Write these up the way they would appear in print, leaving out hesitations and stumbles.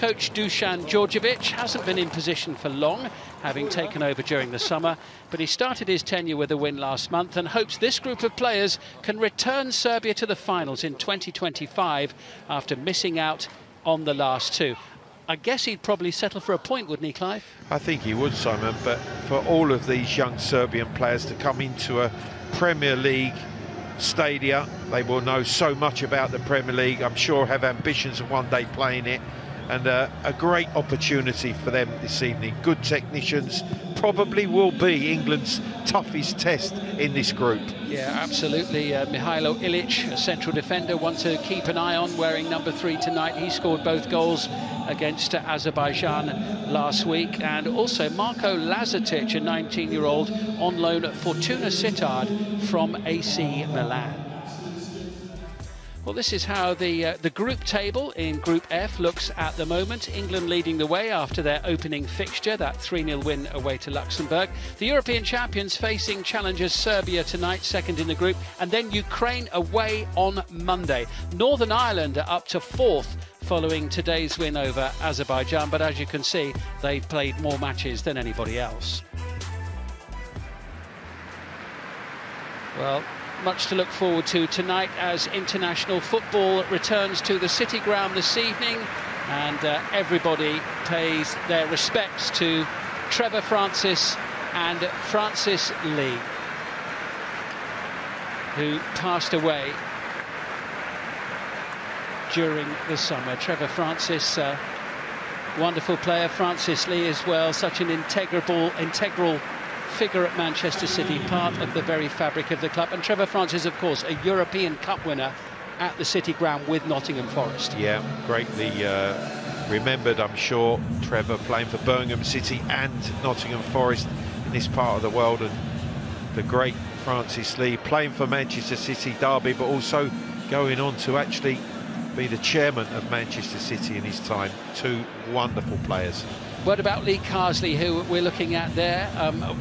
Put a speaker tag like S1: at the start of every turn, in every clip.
S1: coach Dusan Djordjevic hasn't been in position for long, having taken over during the summer, but he started his tenure with a win last month and hopes this group of players can return Serbia to the finals in 2025 after missing out on the last two. I guess he'd probably settle for a point, wouldn't he, Clive?
S2: I think he would, Simon, but for all of these young Serbian players to come into a Premier League stadia, they will know so much about the Premier League, I'm sure have ambitions of one day playing it, and a great opportunity for them this evening. Good technicians, probably will be England's toughest test in this group.
S1: Yeah, absolutely. Mihailo Ilic, a central defender, one to keep an eye on, wearing number 3 tonight. He scored both goals against Azerbaijan last week. And also Marko Lazatic, a 19-year-old on loan at Fortuna Sittard from AC Milan. Well, this is how the group table in Group F looks at the moment. England leading the way after their opening fixture, that 3-0 win away to Luxembourg. The European champions facing challengers Serbia tonight, second in the group, and then Ukraine away on Monday. Northern Ireland are up to 4th following today's win over Azerbaijan, but as you can see, they've played more matches than anybody else. Well, much to look forward to tonight as international football returns to the City Ground this evening, and everybody pays their respects to Trevor Francis and Francis Lee, who passed away during the summer. Trevor Francis, wonderful player. Francis Lee as well, such an integral figure at Manchester City, part of the very fabric of the club. And Trevor Francis, of course, a European Cup winner at the City Ground with Nottingham Forest. Yeah, greatly remembered, I'm sure. Trevor playing for Birmingham City and Nottingham Forest in this part of the world, and the great Francis Lee playing for Manchester City Derby, but also going on to actually be the chairman of Manchester City in his time. Two wonderful players. What about Lee Carsley, who we're looking at there?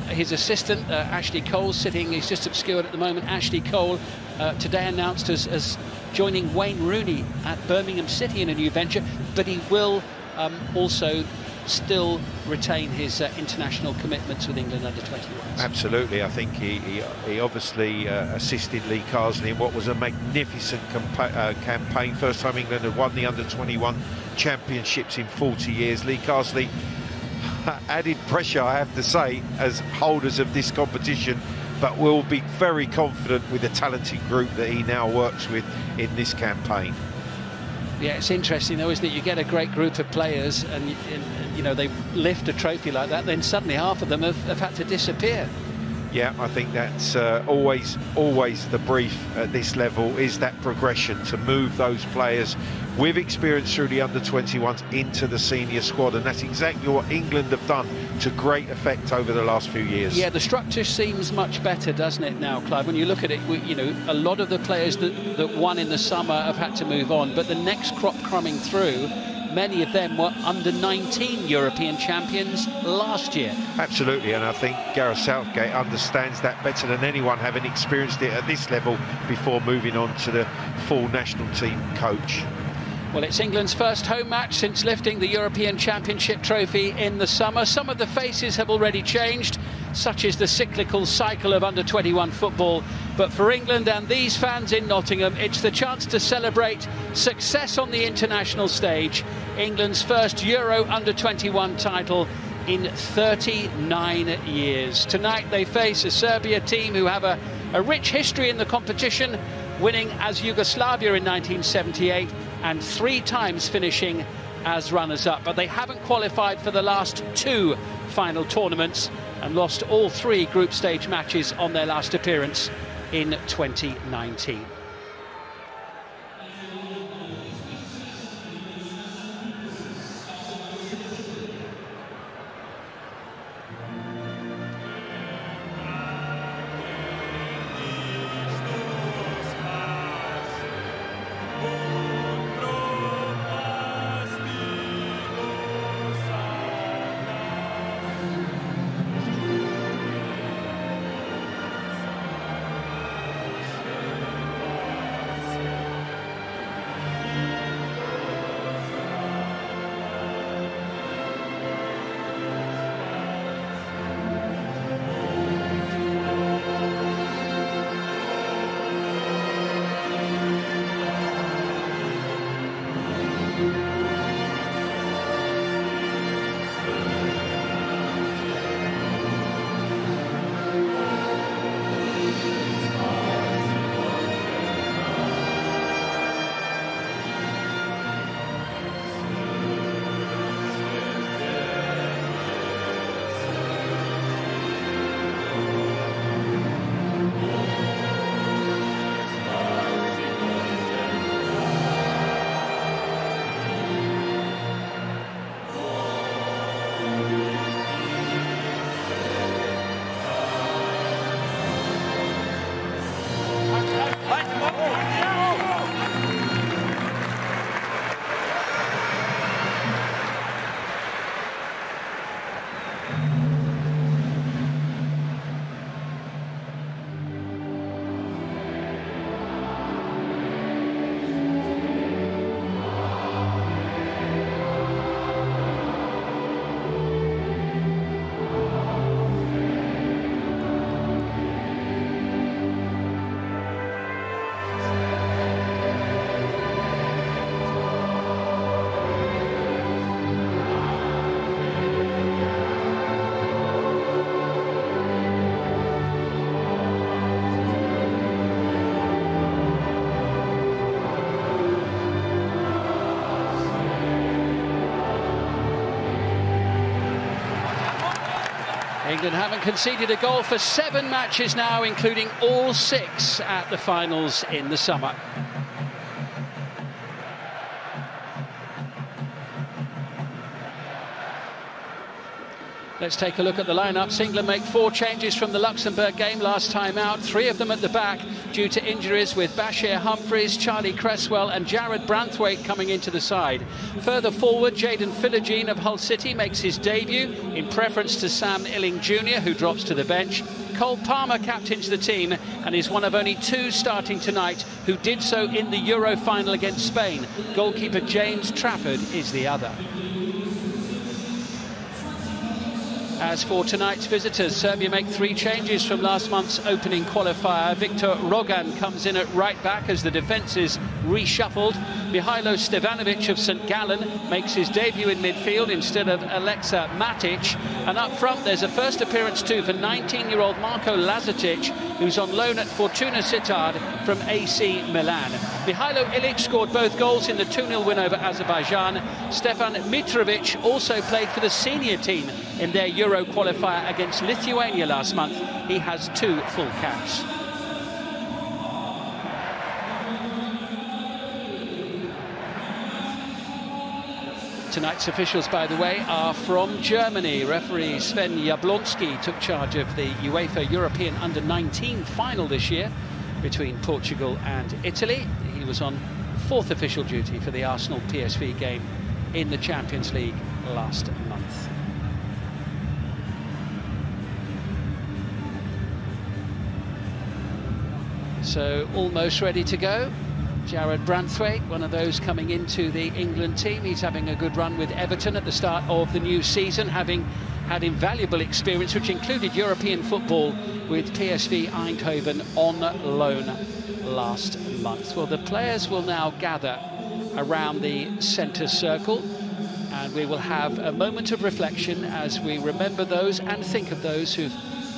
S1: His assistant, Ashley Cole, sitting, he's just obscured at the moment. Ashley Cole, today announced as joining Wayne Rooney at Birmingham City in a new venture, but he will also still retain his international commitments with England under-21s. Absolutely. I think he obviously assisted Lee Carsley in what was a magnificent campaign. First time England had won the under-21 championships in 40 years. Lee Carsley added pressure, I have to say, as holders of this competition, but will be very confident with the talented group that he now works with in this campaign. Yeah, it's interesting though, isn't it? You get a great group of players and you know, they lift a trophy like that, then suddenly half of them have had to disappear. Yeah, I think that's always the brief at this level, is that progression to move those players with experience through the under-21s into the senior squad, and that's exactly what England have done to great effect over the last few years. Yeah, the structure seems much better, doesn't it now, Clive? When you look at it, you know, a lot of the players that won in the summer have had to move on, but the next crop coming through, many of them were under-19 European champions last year. Absolutely, and I think Gareth Southgate understands that better than anyone, having experienced it at this level before moving on to the full national team coach. Well, it's England's first home match since lifting the European Championship trophy in the summer. Some of the faces have already changed, such is the cyclical cycle of under-21 football. But for England and these fans in Nottingham, it's the chance to celebrate success on the international stage. England's first Euro under-21 title in 39 years. Tonight they face a Serbia team who have a rich history in the competition, winning as Yugoslavia in 1978 and 3 times finishing as runners-up. But they haven't qualified for the last 2 final tournaments and lost all 3 group stage matches on their last appearance in 2019. England haven't conceded a goal for 7 matches now, including all 6 at the finals in the summer. Let's take a look at the lineups. England make 4 changes from the Luxembourg game last time out, 3 of them at the back due to injuries, with Bashir Humphreys, Charlie Cresswell and Jared Branthwaite coming into the side. Further forward, Jayden Philogene of Hull City makes his debut in preference to Sam Illing Jr., who drops to the bench. Cole Palmer captains the team and is one of only 2 starting tonight who did so in the Euro final against Spain. Goalkeeper James Trafford is the other. As for tonight's visitors, Serbia make 3 changes from last month's opening qualifier. Viktor Rogan comes in at right back as the defence is reshuffled. Mihailo Stevanovic of St Gallen makes his debut in midfield instead of Aleksa Matic. And up front there's a first appearance too for 19-year-old Marko Lazatic, who's on loan at Fortuna Sittard from AC Milan. Mihailo Ilic scored both goals in the 2-0 win over Azerbaijan. Stefan Mitrovic also played for the senior team in their Euro qualifier against Lithuania last month. He has 2 full caps. Tonight's officials, by the way, are from Germany. Referee Sven Jablonski took charge of the UEFA European Under-19 final this year between Portugal and Italy. He was on 4th official duty for the Arsenal PSV game in the Champions League last month. So almost ready to go. Jared Branthwaite, one of those coming into the England team. He's having a good run with Everton at the start of the new season, having had invaluable experience, which included European football with PSV Eindhoven on loan last month. Well, the players will now gather around the centre circle, and we will have a moment of reflection as we remember those and think of those who've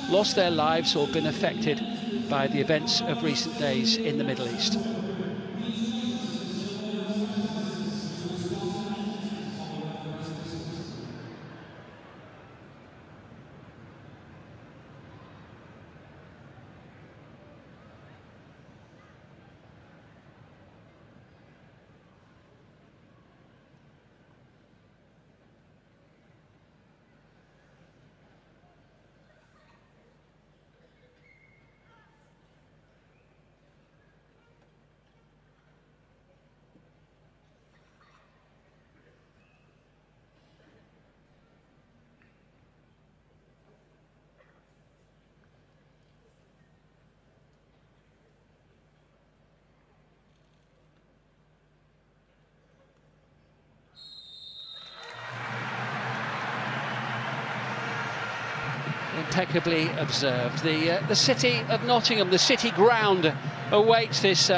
S1: lost their lives or been affected by the events of recent days in the Middle East. Impeccably observed. The city of Nottingham, the City Ground, awaits this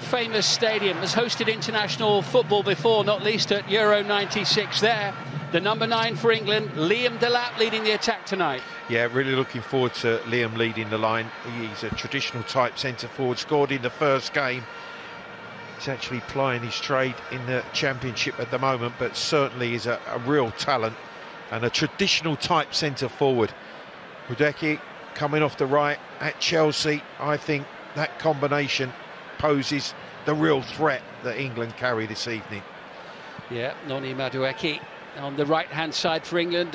S1: famous stadium. Has hosted international football before, not least at Euro '96 there. The number 9 for England, Liam Delap, leading the attack tonight.
S2: Yeah, really looking forward to Liam leading the line. He's a traditional type centre-forward, scored in the first game. He's actually plying his trade in the Championship at the moment, but certainly is a real talent and a traditional type centre-forward. Hudeki coming off the right at Chelsea. I think that combination poses the real threat that England carry this evening. Yeah,
S1: Noni Madueke on the right-hand side for England.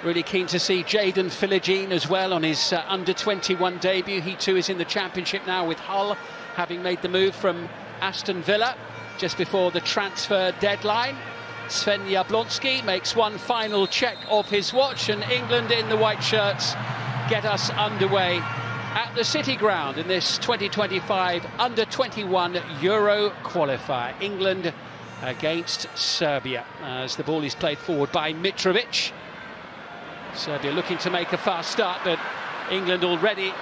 S1: Really keen to see Jayden Philogene as well on his under-21 debut. He too is in the Championship now with Hull, having made the move from Aston Villa just before the transfer deadline. Sven Jablonski makes one final check of his watch, and England in the white shirts get us underway at the City Ground in this 2025 Under-21 Euro qualifier. England against Serbia as the ball is played forward by Mitrovic. Serbia looking to make a fast start, but England already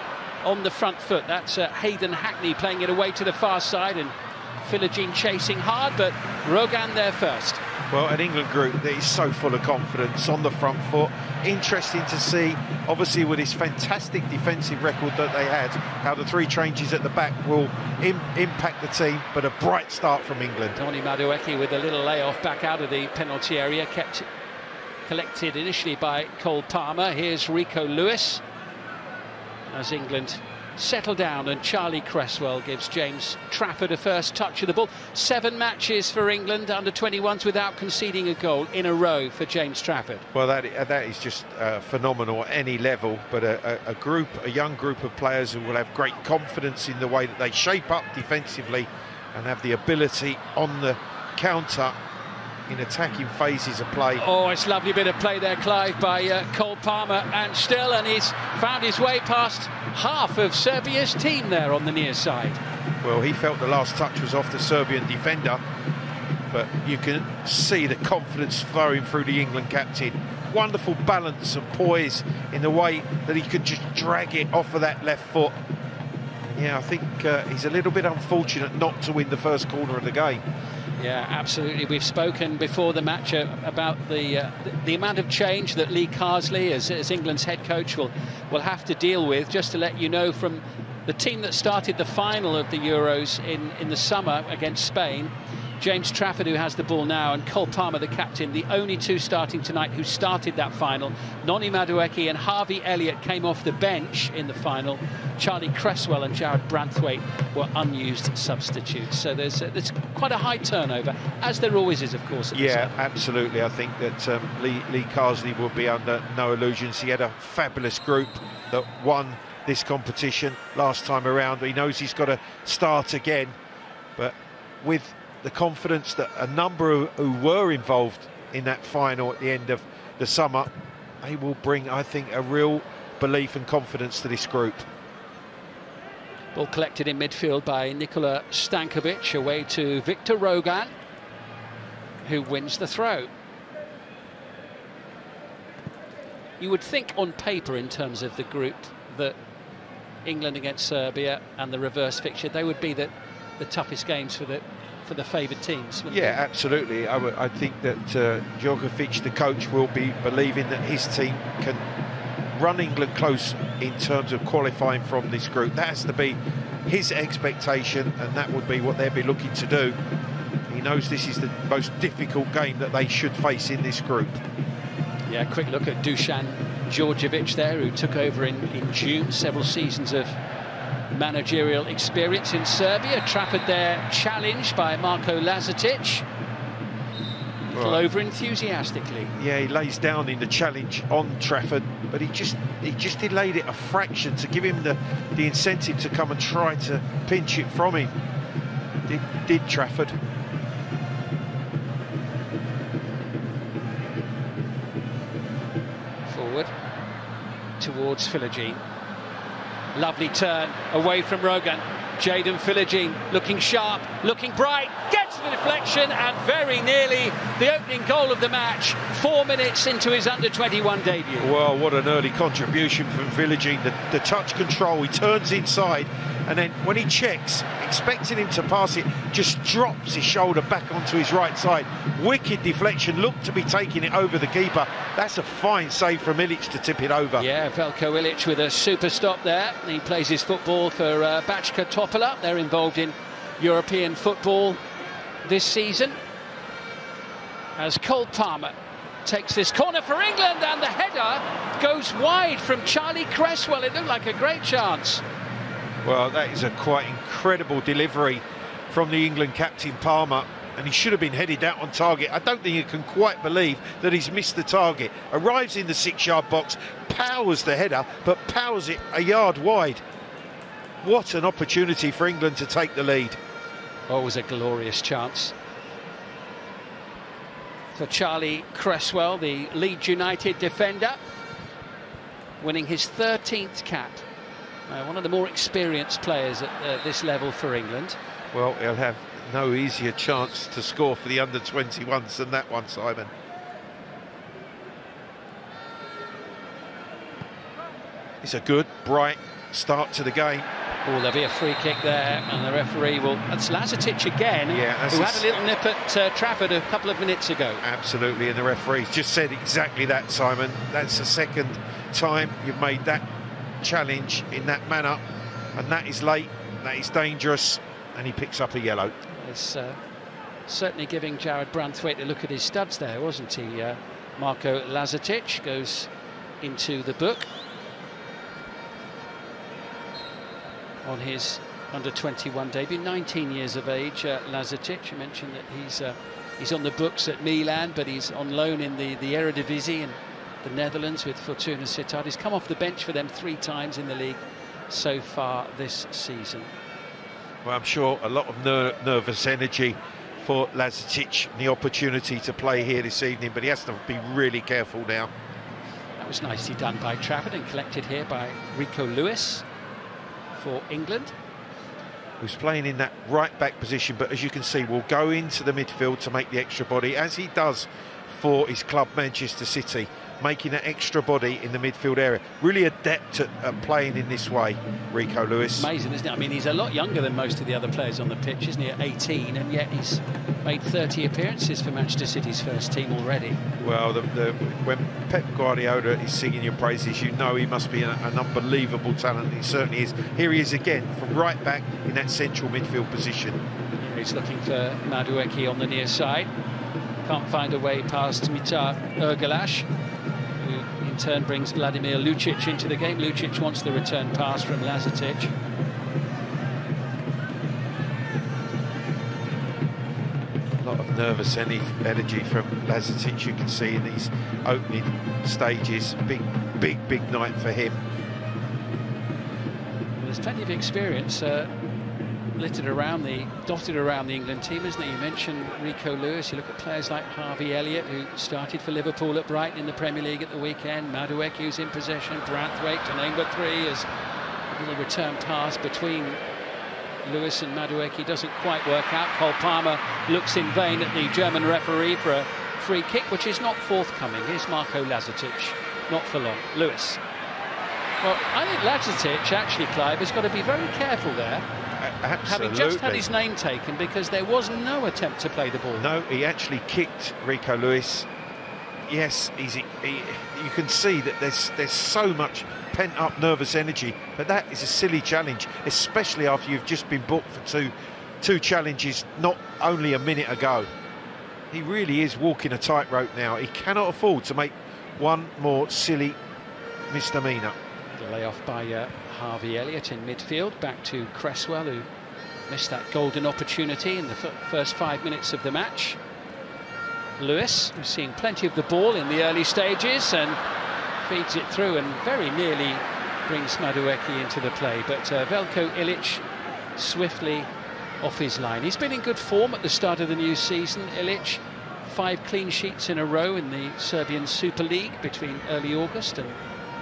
S1: on the front foot. That's Hayden Hackney playing it away to the far side, and Philogene chasing hard, but Rogan there first.
S2: Well, an England group that is so full of confidence on the front foot. Interesting to see, obviously, with this fantastic defensive record that they had, how the 3 changes at the back will impact the team, but a bright start from England.
S1: Noni Madueke with a little layoff back out of the penalty area, kept collected initially by Cole Palmer. Here's Rico Lewis as England settle down, and Charlie Cresswell gives James Trafford a first touch of the ball. 7 matches for England under 21s without conceding a goal in a row for James Trafford.
S2: Well, that is just phenomenal at any level, but a young group of players who will have great confidence in the way that they shape up defensively and have the ability on the counter in attacking phases of play.
S1: Oh, it's a lovely bit of play there, Clive, by Cole Palmer, and he's found his way past half of Serbia's team there on the near side.
S2: Well, he felt the last touch was off the Serbian defender, but you can see the confidence flowing through the England captain. Wonderful balance and poise in the way that he could just drag it off of that left foot. Yeah, I think he's a little bit unfortunate not to win the first corner of the game.
S1: Yeah, absolutely. We've spoken before the match about the amount of change that Lee Carsley, as England's head coach, will have to deal with. Just to let you know, from the team that started the final of the Euros in the summer against Spain, James Trafford, who has the ball now, and Cole Palmer, the captain, the only 2 starting tonight who started that final. Noni Madueke and Harvey Elliott came off the bench in the final. Charlie Cresswell and Jared Branthwaite were unused substitutes. So there's quite a high turnover, as there always is, of course.
S2: Yeah, absolutely. I think that Lee Carsley will be under no illusions. He had a fabulous group that won this competition last time around. He knows he's got to start again, but with the confidence that a number who were involved in that final at the end of the summer, they will bring, I think, a real belief and confidence to this group.
S1: Ball collected in midfield by Nikola Stankovic, away to Victor Rogan, who wins the throw. You would think on paper, in terms of the group, that England against Serbia and the reverse fixture, they would be the toughest games for the favoured teams.
S2: Yeah, absolutely. I think that Djokovic, the coach, will be believing that his team can run England close in terms of qualifying from this group. That has to be his expectation, and that would be what they'll be looking to do. He knows this is the most difficult game that they should face in this group.
S1: Yeah, quick look at Dusan Djordjevic there, who took over in June. Several seasons of managerial experience in Serbia. Trafford there challenged by Marko Lazatic. Well, over enthusiastically.
S2: Yeah, he lays down in the challenge on Trafford, but he just delayed it a fraction to give him the incentive to come and try to pinch it from him. Did Trafford.
S1: Forward towards Philogene. Lovely turn away from Rogan. Jadon Philogene looking sharp, looking bright, gets the deflection, and very nearly the opening goal of the match 4 minutes into his under-21 debut.
S2: Well, what an early contribution from Philogene. The touch control, he turns inside, and then when he checks, expecting him to pass it, just drops his shoulder back onto his right side. Wicked deflection, looked to be taking it over the keeper. That's a fine save from Ilic to tip it over.
S1: Yeah, Veljko Ilic with a super stop there. He plays his football for Bachka Topola. They're involved in European football this season. As Cole Palmer takes this corner for England, and the header goes wide from Charlie Cresswell. It looked like a great chance.
S2: Well, that is a quite incredible delivery from the England captain Palmer, and he should have been headed out on target. I don't think he can quite believe that he's missed the target. Arrives in the 6-yard box, powers the header, but powers it a yard wide. What an opportunity for England to take the lead.
S1: Oh, it was a glorious chance for Charlie Cresswell, the Leeds United defender, winning his 13th cap. One of the more experienced players at this level for England.
S2: Well, he'll have no easier chance to score for the under-21s than that one, Simon. It's a good, bright start to the game.
S1: Oh, there'll be a free kick there, and the referee will... That's Lazatic again, who had a little nip at Trafford a couple of minutes ago.
S2: Absolutely, and the referee just said exactly that, Simon. That's the second time you've made that challenge in that manner, and that is late, that is dangerous, and he picks up a yellow.
S1: It's certainly giving Jared Branthwaite a look at his studs there, wasn't he? Marko Lazatic goes into the book on his under-21 debut. 19 years of age, Lazatic. You mentioned that he's on the books at Milan, but he's on loan in the Eredivisie in the Netherlands with Fortuna Sittard. He's come off the bench for them 3 times in the league so far this season.
S2: Well, I'm sure a lot of nervous energy for Lazatic, the opportunity to play here this evening, but he has to be really careful now.
S1: That was nicely done by Trafford and collected here by Rico Lewis for England,
S2: who's playing in that right back position, but as you can see will go into the midfield to make the extra body, as he does for his club Manchester City, making an extra body in the midfield area. Really adept at playing in this way, Rico Lewis.
S1: Amazing, isn't it? I mean, he's a lot younger than most of the other players on the pitch, isn't he, at 18, and yet he's made 30 appearances for Manchester City's first team already.
S2: Well, when Pep Guardiola is singing your praises, you know he must be an unbelievable talent. He certainly is. Here he is again, from right back in that central midfield position.
S1: Yeah, he's looking for Madueke on the near side. Can't find a way past Mitar Ergelash, who in turn brings Vladimir Lucic into the game. Lucic wants the return pass from Lazatic.
S2: A lot of nervous energy from Lazatic, you can see in these opening stages. Big night for him.
S1: Well, there's plenty of experience dotted around the England team, isn't it? You mentioned Rico Lewis. You look at players like Harvey Elliott, who started for Liverpool at Brighton in the Premier League at the weekend. Madueke, who's in possession. Branthwaite to number 3 as a little return pass between Lewis and Madueke doesn't quite work out. Cole Palmer looks in vain at the German referee for a free kick, which is not forthcoming. Here's Marko Lazatic, not for long. Lewis. Well, I think Lazatic, actually, Clive, has got to be very careful there.
S2: Absolutely.
S1: Having just had his name taken, because there was no attempt to play the ball.
S2: No, he actually kicked Rico Lewis. Yes, you can see that there's so much pent-up nervous energy, but that is a silly challenge, especially after you've just been booked for two challenges not only a minute ago. He really is walking a tightrope now. He cannot afford to make one more silly misdemeanor.
S1: The layoff by Harvey Elliott in midfield, back to Cresswell, who missed that golden opportunity in the first 5 minutes of the match. Lewis, who's seeing plenty of the ball in the early stages and feeds it through and very nearly brings Madueke into the play, but Veljko Ilić swiftly off his line. He's been in good form at the start of the new season, Ilić. 5 clean sheets in a row in the Serbian Super League between early August and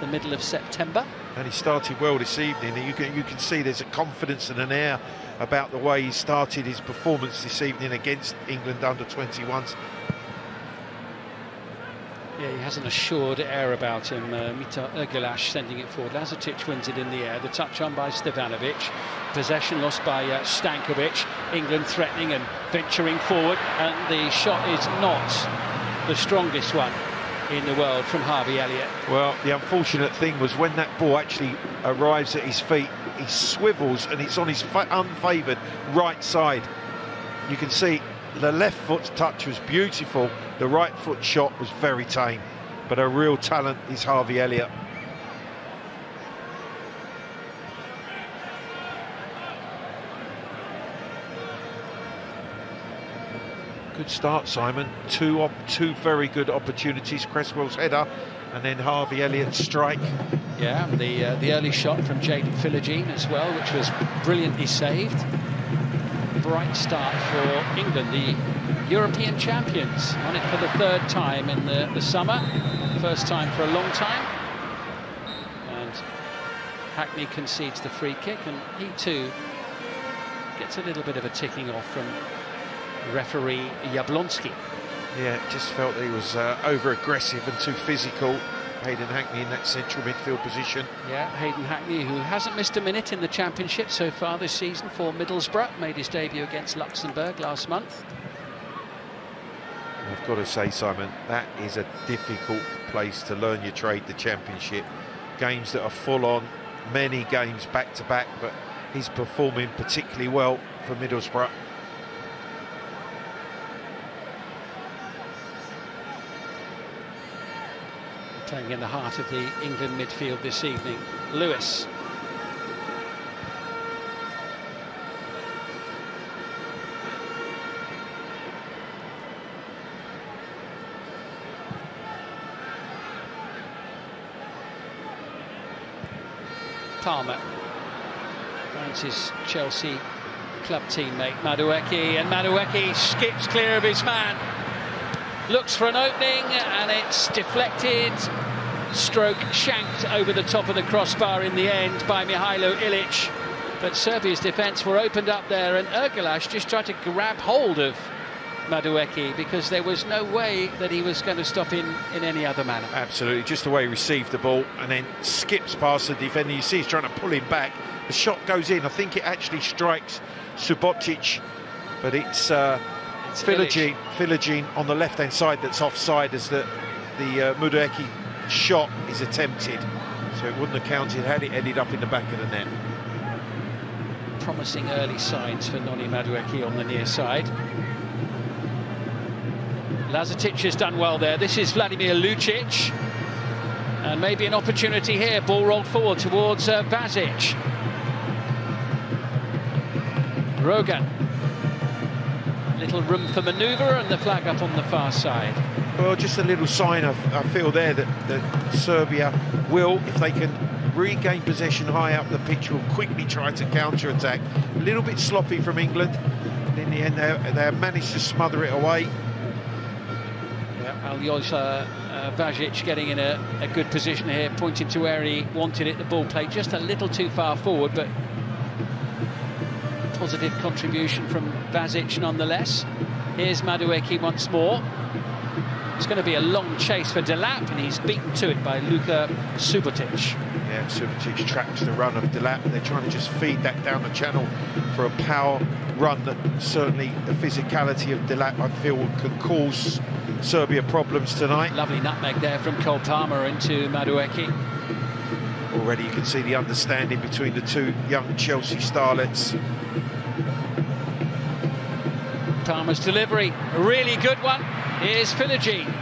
S1: the middle of September.
S2: And he started well this evening. You can see there's a confidence and an air about the way he started his performance this evening against England under-21s.
S1: Yeah, he has an assured air about him. Mitar Ergelash sending it forward. Lazatic wins it in the air. The touch on by Stevanovic. Possession lost by Stankovic. England threatening and venturing forward. And the shot is not the strongest one in the world from Harvey Elliott.
S2: Well, the unfortunate thing was when that ball actually arrives at his feet, he swivels and it's on his unfavoured right side. You can see the left foot touch was beautiful, the right foot shot was very tame, but a real talent is Harvey Elliott. Good start, Simon. Two very good opportunities. Cresswell's header and then Harvey Elliott's strike.
S1: Yeah, the early shot from Jadon Philogene as well, which was brilliantly saved. Bright start for England, the European champions. Won it for the 3rd time in the summer, first time for a long time. And Hackney concedes the free kick, and he too gets a little bit of a ticking off from referee Jablonski.
S2: Yeah, just felt that he was over-aggressive and too physical. Hayden Hackney in that central midfield position. Yeah,
S1: Hayden Hackney, who hasn't missed a minute in the Championship so far this season for Middlesbrough, made his debut against Luxembourg last month.
S2: I've got to say, Simon, that is a difficult place to learn your trade, the Championship. Games that are full on, many games back-to-back, but he's performing particularly well for Middlesbrough.
S1: playing in the heart of the England midfield this evening. Lewis. Palmer finds his Chelsea club teammate Madueke, and Madueke skips clear of his man, looks for an opening, and it's deflected, stroke shanked over the top of the crossbar in the end by Mihailo Ilic. But Serbia's defence were opened up there, and Ergelash just tried to grab hold of Madueke because there was no way that he was going to stop in any other manner. Absolutely,
S2: just the way he received the ball and then skips past the defender. You see he's trying to pull him back. The shot goes in. I think it actually strikes Subotic, but it's Filogene on the left-hand side that's offside as the Madueke shot is attempted. So it wouldn't have counted had it ended up in the back of the net.
S1: Promising early signs for Noni Madueke on the near side. Lazatic has done well there. This is Vladimir Lucic. And maybe an opportunity here. Ball rolled forward towards Vazic. Rogan. Little room for manoeuvre, and the flag up on the far side.
S2: Well, just a little sign, I feel there, that Serbia will, if they can regain possession high up the pitch, will quickly try to counter-attack. A little bit sloppy from England. And in the end, they have managed to smother it away.
S1: Aljosa Vazic getting in a good position here, pointing to where he wanted it. The ball played just a little too far forward, but positive contribution from Vazic nonetheless. Here's Madueke once more. It's going to be a long chase for Delap, and he's beaten to it by Luka Subotic.
S2: Yeah, Subotic traps the run of Delap. They're trying to just feed that down the channel for a power run that certainly the physicality of Delap, I feel, could cause Serbia problems tonight.
S1: Lovely nutmeg there from Cole Palmer into Madueke.
S2: Already you can see the understanding between the two young Chelsea starlets.
S1: Palmer's delivery, a really good one. Here's Filogene.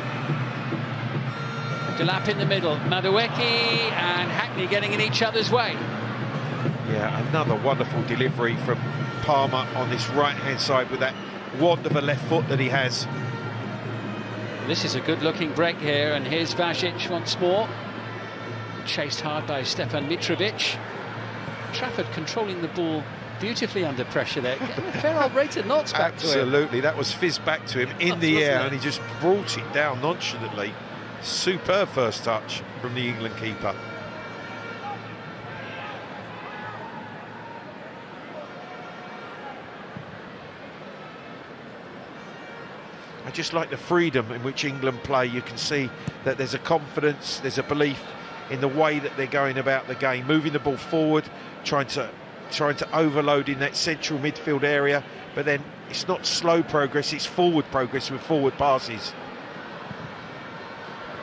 S1: Delap in the middle, Madueke and Hackney getting in each other's way.
S2: Yeah, another wonderful delivery from Palmer on this right-hand side with that wand of a left foot that he has.
S1: This is a good-looking break here, and here's Vazic once more. Chased hard by Stefan Mitrovic. Trafford controlling the ball beautifully under pressure there. Fair old rate of knots back to him.
S2: Absolutely, that was fizzed back to him in the air, and he just brought it down nonchalantly. Superb first touch from the England keeper. I just like the freedom in which England play. You can see that there's a confidence, there's a belief in the way that they're going about the game, moving the ball forward, trying to overload in that central midfield area, but then it's not slow progress, it's forward progress with forward passes.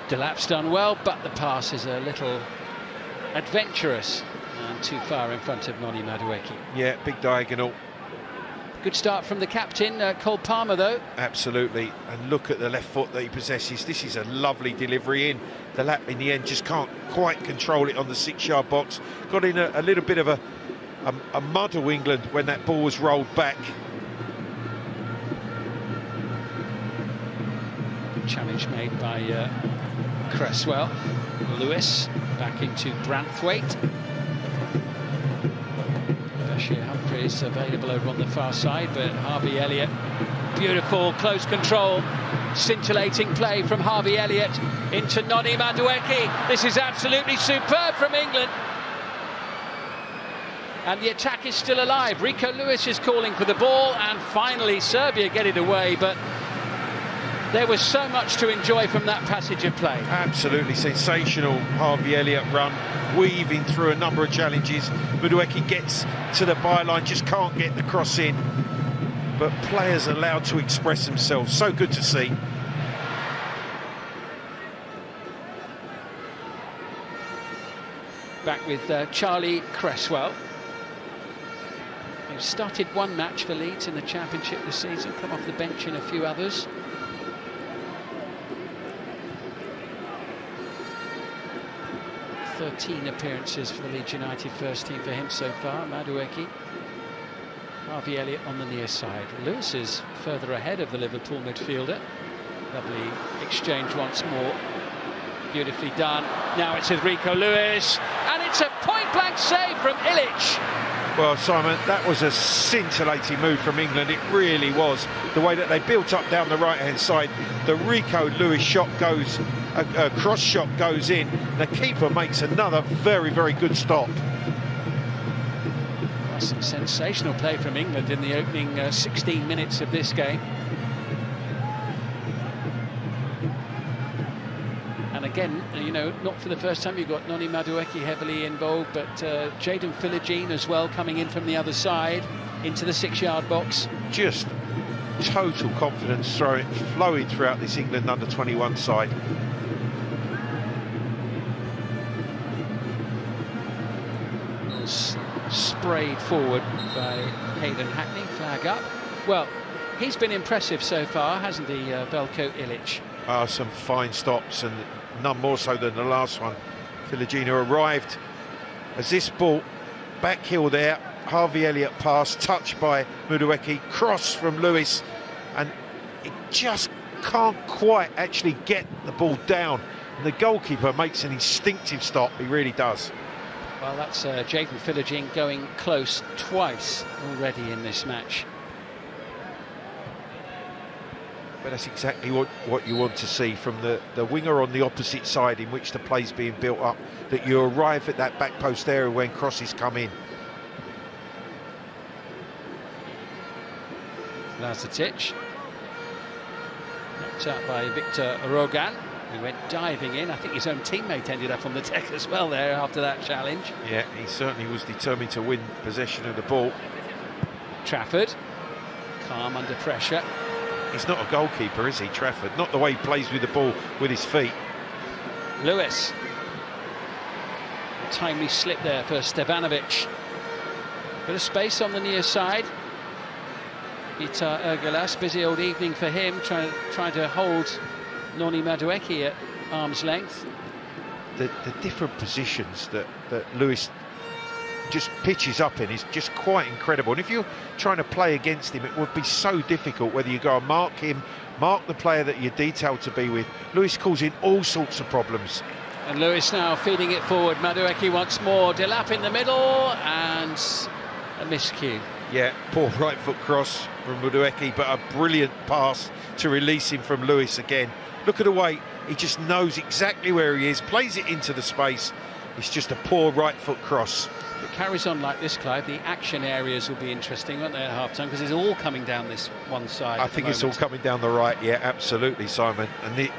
S1: Delap's done well, but the pass is a little adventurous and too far in front of Noni Madueke.
S2: Yeah, big diagonal.
S1: Good start from the captain, Cole Palmer, though.
S2: Absolutely, and look at the left foot that he possesses. This is a lovely delivery in. Delap in the end just can't quite control it on the 6-yard box. Got in a little bit of a muddle, England, when that ball was rolled back.
S1: Good challenge made by Cresswell. Lewis back into Branthwaite. Bashir Humphreys available over on the far side, but Harvey Elliott, beautiful close control, scintillating play from Harvey Elliott into Noni Madueke. This is absolutely superb from England. And the attack is still alive. Rico Lewis is calling for the ball, and finally Serbia get it away, but there was so much to enjoy from that passage of play.
S2: Absolutely sensational Harvey Elliott run, weaving through a number of challenges. Madueke gets to the byline, just can't get the cross in, but players allowed to express themselves. So good to see.
S1: Back with Charlie Cresswell. They've started one match for Leeds in the Championship this season, come off the bench in a few others. 13 appearances for the Leeds United first team for him so far. Madueke, Harvey Elliott on the near side. Lewis is further ahead of the Liverpool midfielder. Lovely exchange once more. Beautifully done. Now it's with Rico Lewis, and it's a point-blank save from Illich.
S2: Well, Simon, that was a scintillating move from England. It really was. The way that they built up down the right-hand side, the Rico Lewis shot goes, a cross shot goes in. The keeper makes another very, very good stop.
S1: Well, some sensational play from England in the opening 16 minutes of this game. And again, you know, not for the first time, you've got Noni Madueke heavily involved, but Jadon Philogene as well coming in from the other side into the 6-yard box. Just
S2: Total confidence flowing throughout this England under-21 side.
S1: Sprayed forward by Hayden Hackney, flag up. Well, he's been impressive so far, hasn't he, Veljko Illich?
S2: Some fine stops, and none more so than the last one. Philogene arrived as this ball back heel there. Harvey Elliott pass, touched by Madueke, cross from Lewis, and it just can't quite actually get the ball down. And the goalkeeper makes an instinctive stop, he really does.
S1: Well, that's Jadon Philogene going close twice already in this match.
S2: But that's exactly what you want to see from the winger on the opposite side in which the play's being built up, that you arrive at that back post area when crosses come in.
S1: Lazatic, knocked out by Victor Rogan, who went diving in. I think his own teammate ended up on the deck as well there after that challenge.
S2: Yeah, he certainly was determined to win possession of the ball.
S1: Trafford, calm under pressure.
S2: He's not a goalkeeper, is he, Trafford? Not the way he plays with the ball with his feet.
S1: Lewis. Timely slip there for Stevanovic. Bit of space on the near side. Itar Ergelas, busy old evening for him, trying to hold Noni Madueke at arm's length.
S2: The different positions that Lewis just pitches up in is just quite incredible. And if you're trying to play against him, it would be so difficult, whether you go and mark him, mark the player that you're detailed to be with. Lewis causing all sorts of problems.
S1: And Lewis now feeding it forward. Madueke once more. Delap in the middle, and a miscue.
S2: Yeah, poor right foot cross from Madueke, but a brilliant pass to release him from Lewis again. Look at the way he just knows exactly where he is, plays it into the space. It's just a poor right foot cross.
S1: If it carries on like this, Clive, the action areas will be interesting, won't they, at half-time, because it's all coming down this one side.
S2: I think it's all coming down the right, yeah, absolutely, Simon. And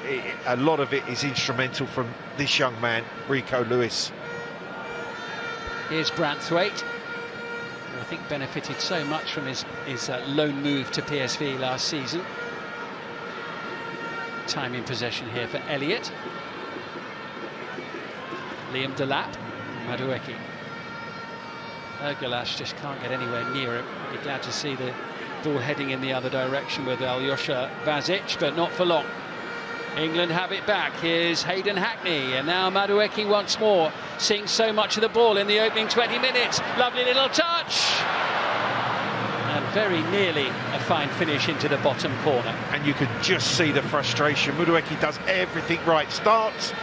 S2: a lot of it is instrumental from this young man, Rico Lewis.
S1: Here's Branthwaite, who I think benefited so much from his loan move to PSV last season. Time in possession here for Elliott. Liam Delap, Madueke. Ergelas just can't get anywhere near him. I'd be glad to see the ball heading in the other direction with Aljosha Vazic, but not for long. England have it back. Here's Hayden Hackney, and now Madueke once more, seeing so much of the ball in the opening 20 minutes. Lovely little touch! And very nearly a fine finish into the bottom corner.
S2: And you can just see the frustration. Madueke does everything right. Starts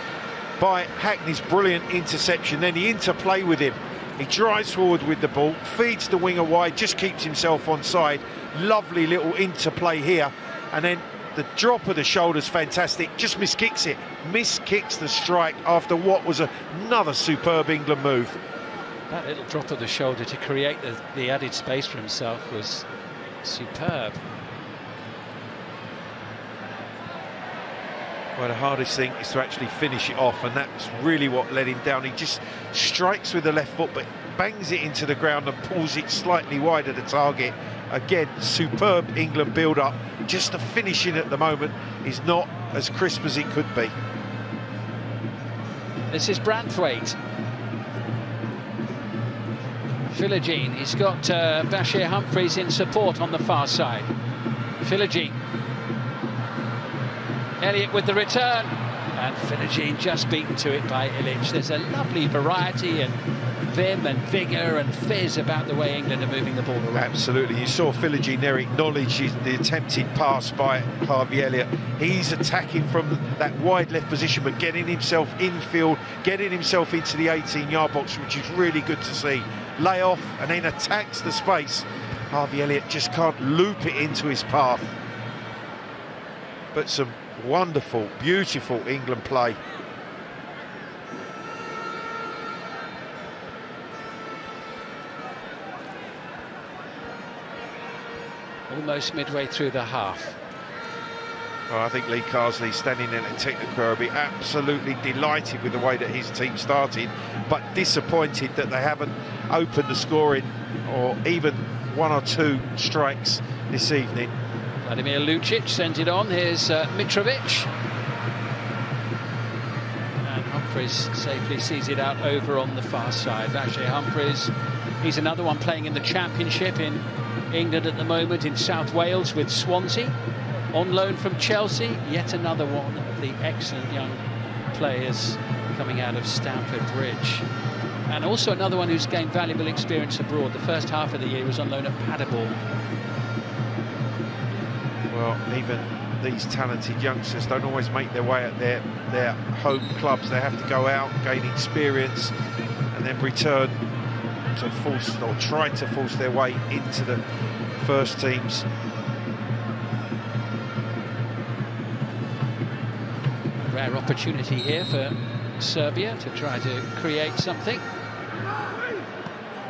S2: by Hackney's brilliant interception, then the interplay with him. He drives forward with the ball, feeds the winger wide, just keeps himself onside. Lovely little interplay here. And then the drop of the shoulder's fantastic, just miskicks it. Miskicks the strike after what was another superb England move.
S1: That little drop of the shoulder to create the added space for himself was superb.
S2: Well, the hardest thing is to actually finish it off, and that's really what let him down. He just strikes with the left foot, but bangs it into the ground and pulls it slightly wide of the target. Again, superb England build-up. Just the finishing at the moment is not as crisp as it could be.
S1: This is Branthwaite. Philogene, he's got Bashir Humphreys in support on the far side. Philogene. Elliott with the return. And Philogene just beaten to it by Ilic. There's a lovely variety and vim and vigour and fizz about the way England are moving the ball around.
S2: Absolutely. You saw Philogene there acknowledge the attempted pass by Harvey Elliott. He's attacking from that wide left position, but getting himself infield, getting himself into the 18-yard box, which is really good to see. Lay off and then attacks the space. Harvey Elliott just can't loop it into his path. But some wonderful, beautiful England play.
S1: Almost midway through the half.
S2: Well, I think Lee Carsley, standing in at technical, will be absolutely delighted with the way that his team started, but disappointed that they haven't opened the scoring or even one or two strikes this evening.
S1: Vladimir Lucic sends it on. Here's Mitrovic. And Humphreys safely sees it out over on the far side. Vache Humphreys, he's another one playing in the Championship in England at the moment, in South Wales with Swansea. On loan from Chelsea, yet another one of the excellent young players coming out of Stamford Bridge. And also another one who's gained valuable experience abroad. The first half of the year was on loan at Paderborn.
S2: Well, even these talented youngsters don't always make their way at their home clubs. They have to go out, gain experience, and then return to force or try to force their way into the first teams.
S1: Rare opportunity here for Serbia to try to create something.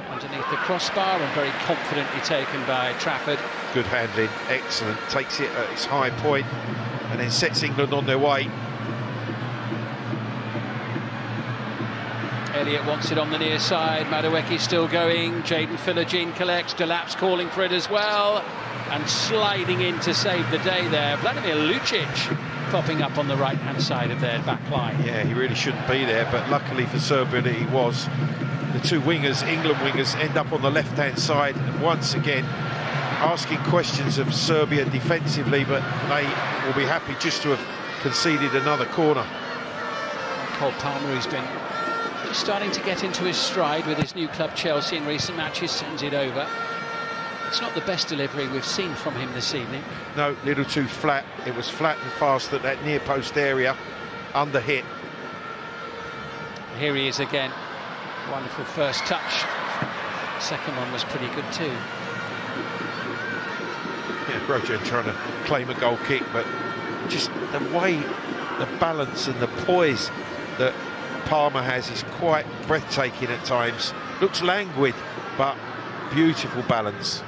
S1: Underneath the crossbar and very confidently taken by Trafford.
S2: Good handling, excellent. Takes it at its high point and then sets England on their way.
S1: Elliott wants it on the near side. Madueke still going. Jaden Philogene collects. Delap's calling for it as well. And sliding in to save the day there. Vladimir Lucic popping up on the right-hand side of their back line.
S2: Yeah, he really shouldn't be there, but luckily for Serbia that he was. The two wingers, England wingers, end up on the left-hand side, and once again asking questions of Serbia defensively, but they will be happy just to have conceded another corner.
S1: Cole Palmer, who's been just starting to get into his stride with his new club Chelsea in recent matches, sends it over. It's not the best delivery we've seen from him this evening. No,
S2: little too flat. It was flat and fast at that near post area, under hit.
S1: Here he is again. Wonderful first touch. Second one was pretty good too.
S2: Yeah, Roger trying to claim a goal kick, but just the way, the balance and the poise that Palmer has is quite breathtaking at times. Looks languid, but beautiful balance.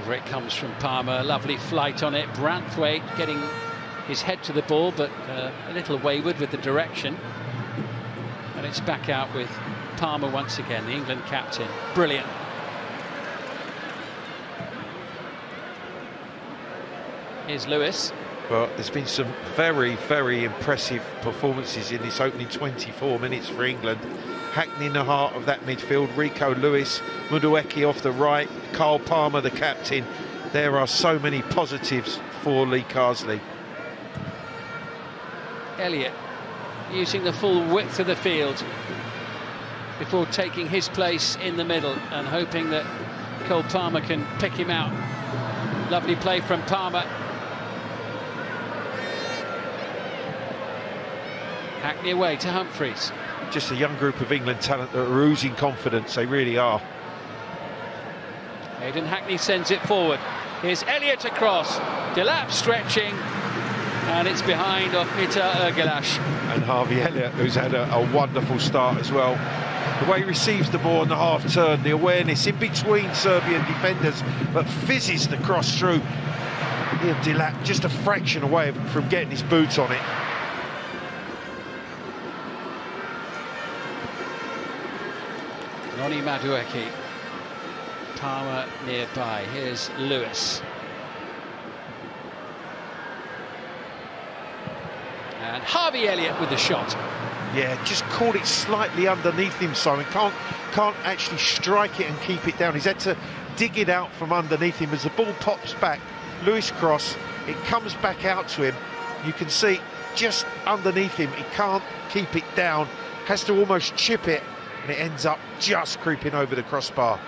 S1: Over it comes from Palmer. Lovely flight on it. Branthwaite getting his head to the ball, but a little wayward with the direction. And it's back out with Palmer once again, the England captain. Brilliant. Here's Lewis.
S2: Well, there's been some very, very impressive performances in this opening 24 minutes for England. Hackney in the heart of that midfield, Rico Lewis, Madueke off the right, Carl Palmer the captain. There are so many positives for Lee Carsley.
S1: Elliott using the full width of the field before taking his place in the middle and hoping that Cole Palmer can pick him out. Lovely play from Palmer. Hackney away to Humphreys.
S2: Just a young group of England talent that are oozing confidence, they really are.
S1: Aidan Hackney sends it forward. Here's Elliott across. Delap stretching, and it's behind off Mita Ergelash.
S2: And Harvey Elliott, who's had a wonderful start as well. The way he receives the ball on the half turn, the awareness in between Serbian defenders, but fizzes the cross through. Liam Delap just a fraction away from getting his boots on it.
S1: Noni Madueke. Palmer nearby. Here's Lewis. And Harvey Elliott with the shot.
S2: Yeah, just caught it slightly underneath him, Simon. Can't actually strike it and keep it down. He's had to dig it out from underneath him as the ball pops back. Lewis cross, it comes back out to him. You can see just underneath him. He can't keep it down, has to almost chip it, and it ends up just creeping over the crossbar.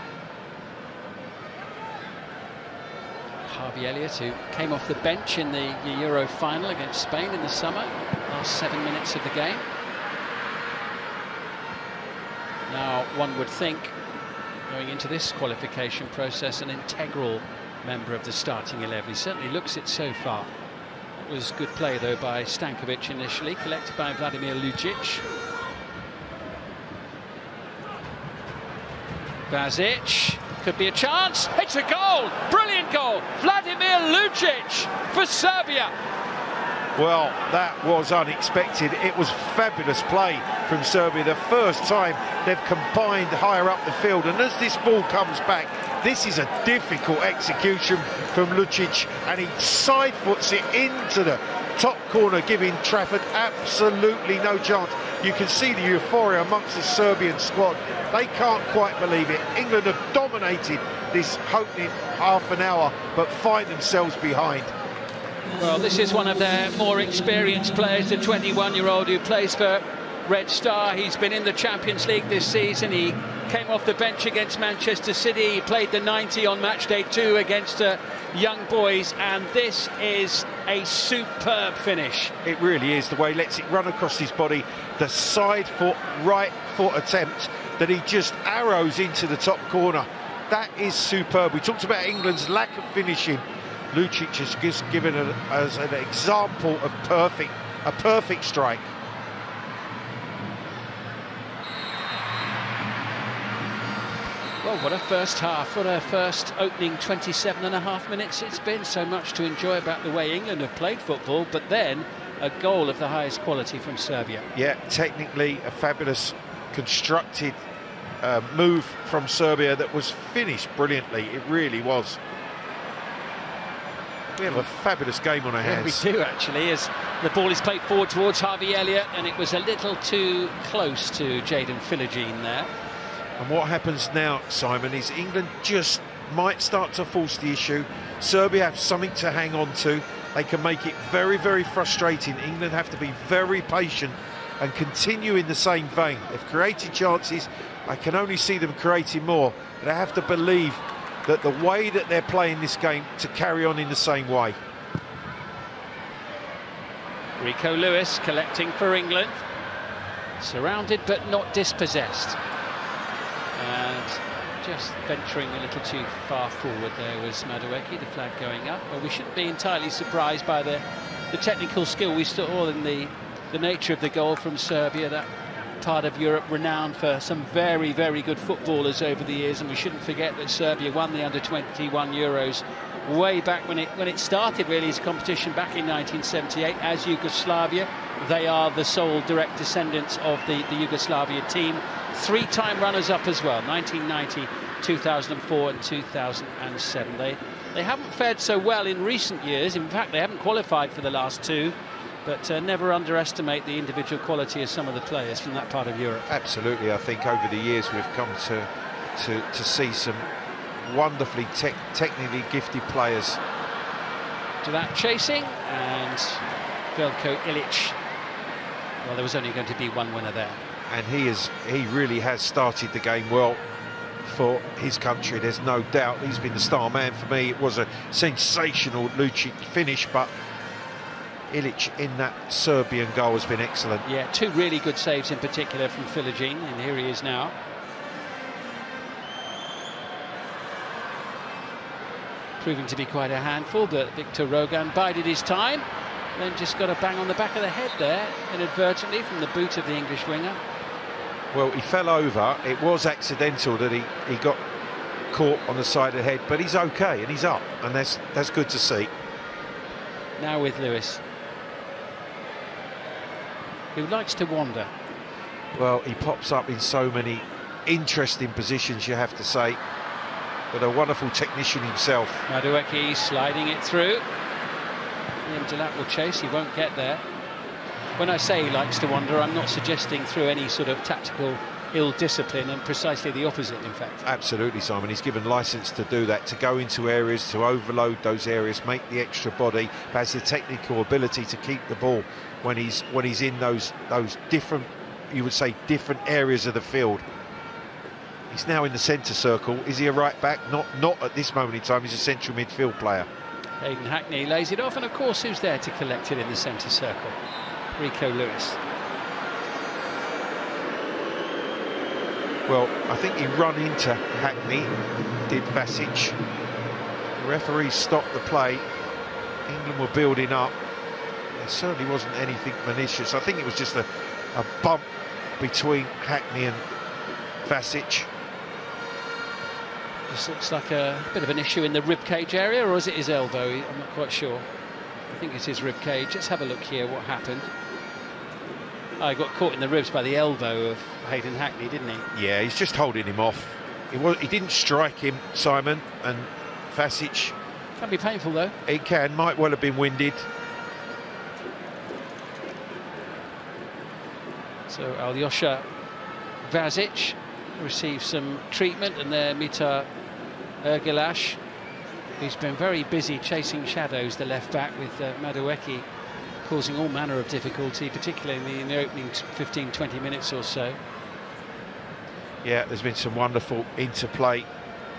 S1: Harvey Elliott, who came off the bench in the Euro final against Spain in the summer, last 7 minutes of the game. Now, one would think, going into this qualification process, an integral member of the starting 11. He certainly looks it so far. It was good play, though, by Stankovic initially, collected by Vladimir Lucic. Vazic, could be a chance. It's a goal! Brilliant goal! Vladimir Lucic for Serbia.
S2: Well, that was unexpected. It was fabulous play from Serbia. The first time they've combined higher up the field. And as this ball comes back, this is a difficult execution from Lucic. And he side foots it into the top corner, giving Trafford absolutely no chance. You can see the euphoria amongst the Serbian squad. They can't quite believe it. England have dominated this opening half an hour, but find themselves behind.
S1: Well, this is one of their more experienced players, the 21-year-old who plays for Red Star. He's been in the Champions League this season. He came off the bench against Manchester City. He played the 90 on match day 2 against young boys, and this is a superb finish.
S2: It really is. The way he lets it run across his body, the side foot, right foot attempt that he just arrows into the top corner. That is superb. We talked about England's lack of finishing. Lucic has just given it as an example of a perfect strike.
S1: Well, what a first half, what a first opening 27.5 minutes it's been. So much to enjoy about the way England have played football, but then a goal of the highest quality from Serbia. Yeah,
S2: technically a fabulous constructed move from Serbia that was finished brilliantly. It really was. We have a fabulous game on our hands.
S1: We do, actually, as the ball is played forward towards Harvey Elliott, and it was a little too close to Jadon Philogene there.
S2: And what happens now, Simon, is England just might start to force the issue. Serbia have something to hang on to. They can make it very, very frustrating. England have to be very patient and continue in the same vein. They've created chances. I can only see them creating more. But I have to believe that the way that they're playing this game to carry on in the same way.
S1: Rico Lewis collecting for England. Surrounded but not dispossessed. And just venturing a little too far forward there was Madueke, the flag going up. Well, we shouldn't be entirely surprised by the technical skill we saw in the nature of the goal from Serbia. That part of Europe renowned for some very, very good footballers over the years, and we shouldn't forget that Serbia won the under-21 Euros way back when it started, really, as a competition back in 1978 as Yugoslavia. They are the sole direct descendants of the Yugoslavia team. 3-time runners-up as well, 1990, 2004 and 2007. They haven't fared so well in recent years. In fact, they haven't qualified for the last 2. But never underestimate the individual quality of some of the players from that part of Europe.
S2: Absolutely. I think over the years we've come to see some wonderfully technically gifted players.
S1: To that chasing, and Veljko Ilić. Well, there was only going to be one winner there.
S2: And he really has started the game well for his country. There's no doubt. He's been the star man for me. It was a sensational Lucic finish, but Ilić in that Serbian goal has been excellent.
S1: Yeah, 2 really good saves in particular from Philogene, and here he is now. Proving to be quite a handful, but Victor Rogan bided his time, then just got a bang on the back of the head there, inadvertently, from the boot of the English winger.
S2: Well, he fell over. It was accidental that he got caught on the side of the head, but he's okay, and he's up, and that's good to see.
S1: Now with Lewis, who likes to wander.
S2: Well, he pops up in so many interesting positions, you have to say, but a wonderful technician himself.
S1: Madueke sliding it through. Liam Delat will chase, he won't get there. When I say he likes to wander, I'm not suggesting through any sort of tactical ill-discipline, and precisely the opposite, in fact.
S2: Absolutely, Simon. He's given licence to do that, to go into areas, to overload those areas, make the extra body, has the technical ability to keep the ball when he's in those different, you would say, different areas of the field. He's now in the centre circle. Is he a right back? Not at this moment in time. He's a central midfield player.
S1: Hayden Hackney lays it off, and of course who's there to collect it in the centre circle? Rico Lewis.
S2: Well, I think he run into Hackney, did Vasic. The referee stopped the play. England were building up. There certainly wasn't anything malicious. I think it was just a bump between Hackney and Vasic.
S1: This looks like a bit of an issue in the ribcage area, or is it his elbow? I'm not quite sure. I think it's his ribcage. Let's have a look here what happened. Oh, he got caught in the ribs by the elbow of Hayden Hackney, didn't he?
S2: Yeah, he's just holding him off. He didn't strike him, Simon, and Vasic.
S1: Can be painful though.
S2: It can, might well have been winded.
S1: So Alyosha Vasic receives some treatment, and there Mitar Ergilash, who's been very busy chasing shadows, the left back, with Madueke causing all manner of difficulty, particularly in the opening 15-20 minutes or so.
S2: Yeah, there's been some wonderful interplay.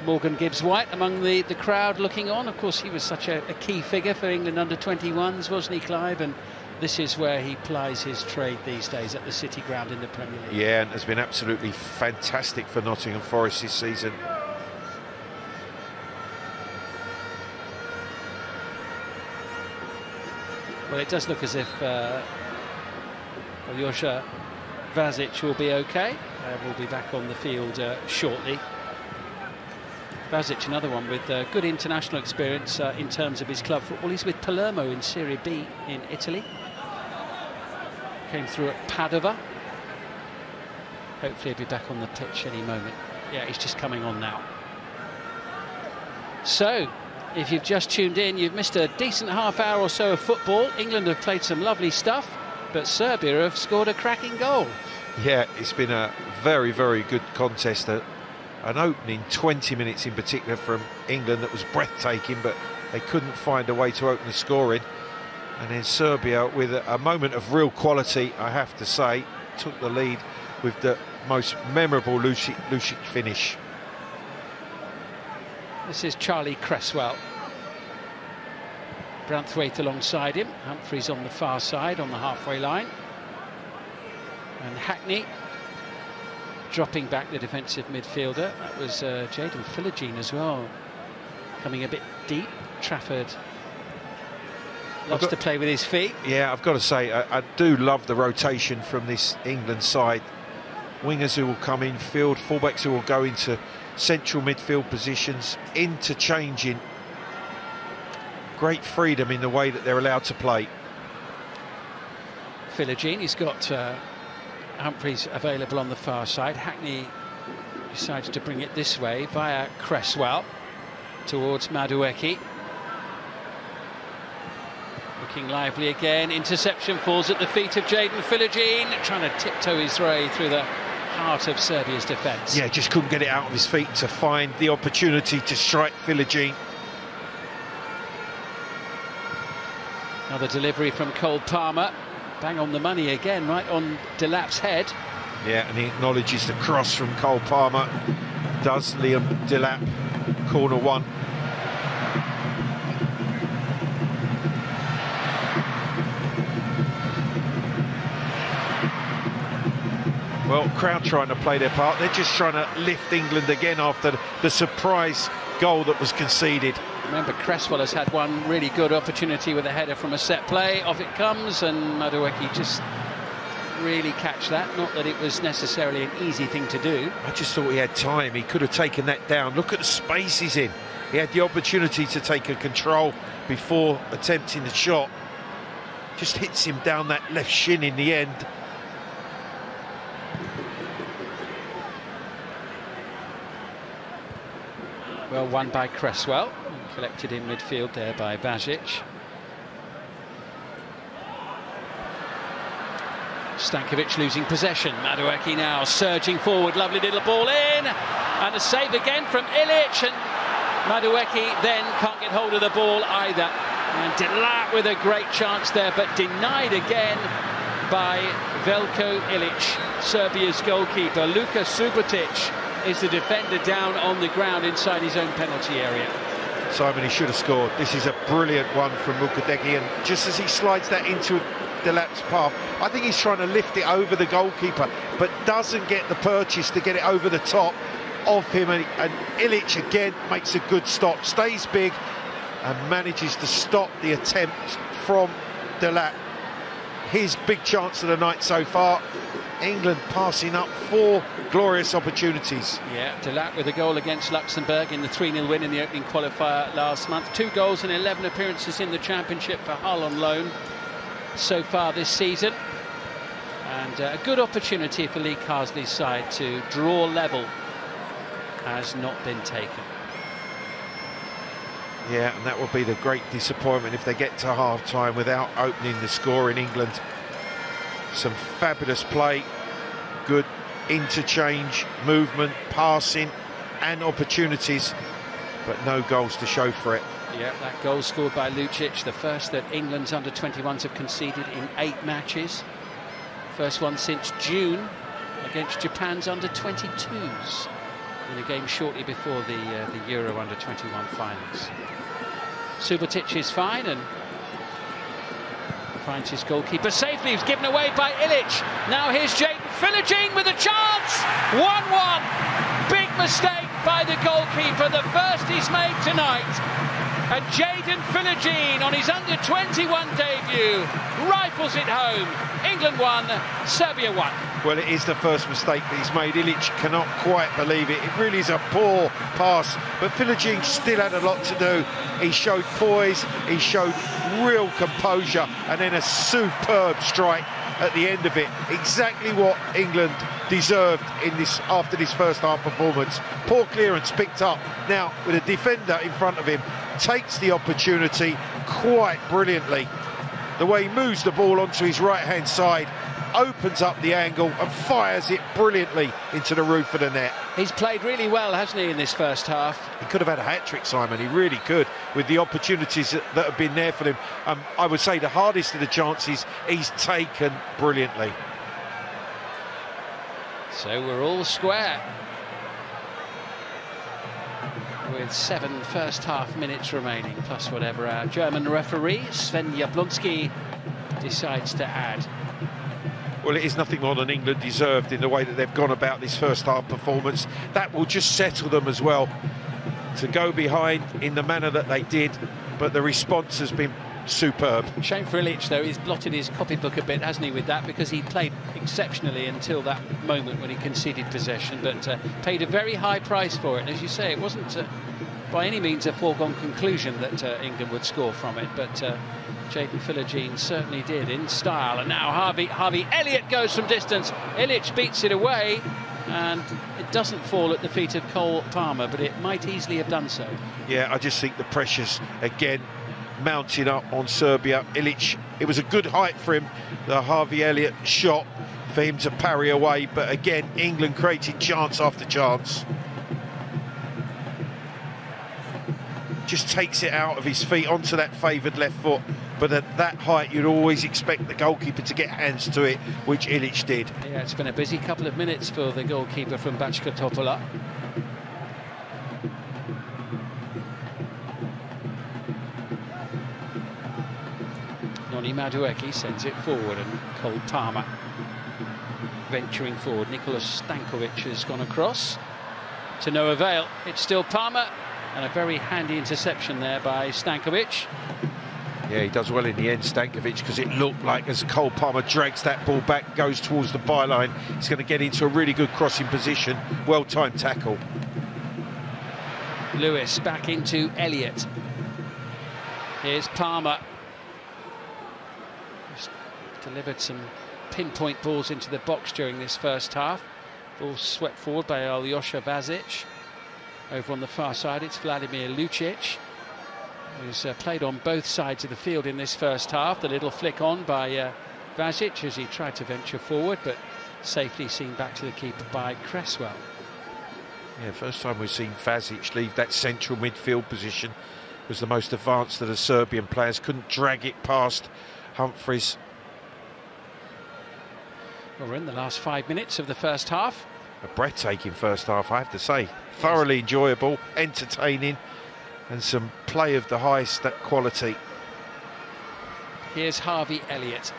S1: Morgan Gibbs-White among the crowd looking on. Of course, he was such a key figure for England under-21s, wasn't he, Clive? And this is where he plies his trade these days, at the City Ground in the Premier League. Yeah,
S2: and has been absolutely fantastic for Nottingham Forest this season.
S1: Well, it does look as if Alyosha Vasic will be okay. We'll be back on the field shortly. Vasic, another one with good international experience in terms of his club football. He's with Palermo in Serie B in Italy. Came through at Padova. Hopefully he'll be back on the pitch any moment. Yeah, he's just coming on now. So, if you've just tuned in, you've missed a decent half hour or so of football. England have played some lovely stuff, but Serbia have scored a cracking goal.
S2: Yeah, it's been a very, very good contest. An opening 20 minutes in particular from England that was breathtaking, but they couldn't find a way to open the scoring. And then Serbia, with a moment of real quality, I have to say, took the lead with the most memorable Lucic finish.
S1: This is Charlie Cresswell. Branthwaite alongside him. Humphreys on the far side, on the halfway line. And Hackney dropping back the defensive midfielder. That was Jaden Philogene as well, coming a bit deep. Trafford loves to play with his feet.
S2: Yeah, I've got to say, I do love the rotation from this England side. Wingers who will come in field, fullbacks who will go into central midfield positions, interchanging. Great freedom in the way that they're allowed to play.
S1: Philogene, he's got Humphreys available on the far side. Hackney decides to bring it this way via Cresswell towards Madueke. Looking lively again. Interception falls at the feet of Jaden Philogene, trying to tiptoe his way through the heart of Serbia's defence.
S2: Yeah, just couldn't get it out of his feet to find the opportunity to strike Philogene.
S1: Another delivery from Cole Palmer. Bang on the money again, right on Delap's head.
S2: Yeah, and he acknowledges the cross from Cole Palmer. Does Liam Delap, corner one. Well, crowd trying to play their part. They're just trying to lift England again after the surprise goal that was conceded.
S1: Remember, Cresswell has had one really good opportunity with a header from a set play. Off it comes, and Madueke just really catch that. Not that it was necessarily an easy thing to do.
S2: I just thought he had time. He could have taken that down. Look at the space he's in. He had the opportunity to take a control before attempting the shot. Just hits him down that left shin in the end.
S1: Well won by Cresswell, collected in midfield there by Vasic. Stankovic losing possession. Madueke now surging forward. Lovely little ball in. And a save again from Ilic. And Madueke then can't get hold of the ball either. And Delat with a great chance there, but denied again by Veljko Ilic, Serbia's goalkeeper. Luka Subotic is the defender down on the ground inside his own penalty area.
S2: Simon, he should have scored. This is a brilliant one from Mukadeki, and just as he slides that into Delat's path, I think he's trying to lift it over the goalkeeper, but doesn't get the purchase to get it over the top of him, and Ilic again makes a good stop, stays big and manages to stop the attempt from Delat. His big chance of the night so far. England passing up 4 glorious opportunities. Yeah,
S1: Delat with a goal against Luxembourg in the 3-0 win in the opening qualifier last month. 2 goals and 11 appearances in the Championship for Hull on loan so far this season. And a good opportunity for Lee Carsley's side to draw level has not been taken.
S2: Yeah, and that will be the great disappointment if they get to half-time without opening the score in England. Some fabulous play, good interchange, movement, passing and opportunities, but no goals to show for it.
S1: Yeah, that goal scored by Lucic, the first that England's under-21s have conceded in 8 matches. First one since June against Japan's under-22s in a game shortly before the Euro under-21 finals. Subotic is fine and finds his goalkeeper safely. He's given away by Ilic. Now here's Jaden Philogene with a chance. 1-1. Big mistake by the goalkeeper, the first he's made tonight. And Jaden Philogene on his under-21 debut rifles it home. England 1, Serbia 1.
S2: Well, it is the first mistake that he's made. Ilic cannot quite believe it. It really is a poor pass, but Philogene still had a lot to do. He showed poise, he showed real composure, and then a superb strike at the end of it. Exactly what England deserved in this after this first half performance. Poor clearance picked up now with a defender in front of him. Takes the opportunity quite brilliantly. The way he moves the ball onto his right-hand side, opens up the angle and fires it brilliantly into the roof of the net.
S1: He's played really well, hasn't he, in this first half?
S2: He could have had a hat-trick, Simon. He really could, with the opportunities that have been there for him. I would say the hardest of the chances he's taken brilliantly.
S1: So we're all square, with 7 first half minutes remaining, plus whatever our German referee, Sven Jablonski, decides to add.
S2: Well, it is nothing more than England deserved in the way that they've gone about this first half performance. That will just settle them as well, to go behind in the manner that they did, but the response has been superb.
S1: Shame for Ilic, though, he's blotted his copybook a bit, hasn't he, with that, because he played exceptionally until that moment when he conceded possession, but paid a very high price for it. And as you say, it wasn't by any means a foregone conclusion that England would score from it, but Jaden Philogene certainly did in style. And now Harvey Elliott goes from distance. Ilic beats it away, and it doesn't fall at the feet of Cole Palmer, but it might easily have done so.
S2: Yeah, I just think the pressure's again mounting up on Serbia. Ilic, it was a good height for him, the Harvey Elliott shot, for him to parry away, but again England created chance after chance. Just takes it out of his feet onto that favoured left foot, but at that height you'd always expect the goalkeeper to get hands to it, which Ilic did.
S1: Yeah, it's been a busy couple of minutes for the goalkeeper from Bačka Topola. Noni Madueke sends it forward, and Cole Palmer venturing forward. Nicolas Stankovic has gone across to no avail. It's still Palmer, and a very handy interception there by Stankovic.
S2: Yeah, he does well in the end, Stankovic, because it looked like as Cole Palmer drags that ball back, goes towards the byline, he's going to get into a really good crossing position. Well-timed tackle.
S1: Lewis back into Elliott. Here's Palmer. Just delivered some pinpoint balls into the box during this first half. Ball swept forward by Aljosha Vazic. Over on the far side, it's Vladimir Lucic, who's played on both sides of the field in this first half. The little flick on by Vasic as he tried to venture forward, but safely seen back to the keeper by Cresswell.
S2: Yeah, first time we've seen Vasic leave that central midfield position. Was the most advanced of the Serbian players, couldn't drag it past Humphreys.
S1: Well, we're in the last 5 minutes of the first half.
S2: A breathtaking first half, I have to say. Thoroughly enjoyable, entertaining, and some play of the highest quality.
S1: Here's Harvey Elliott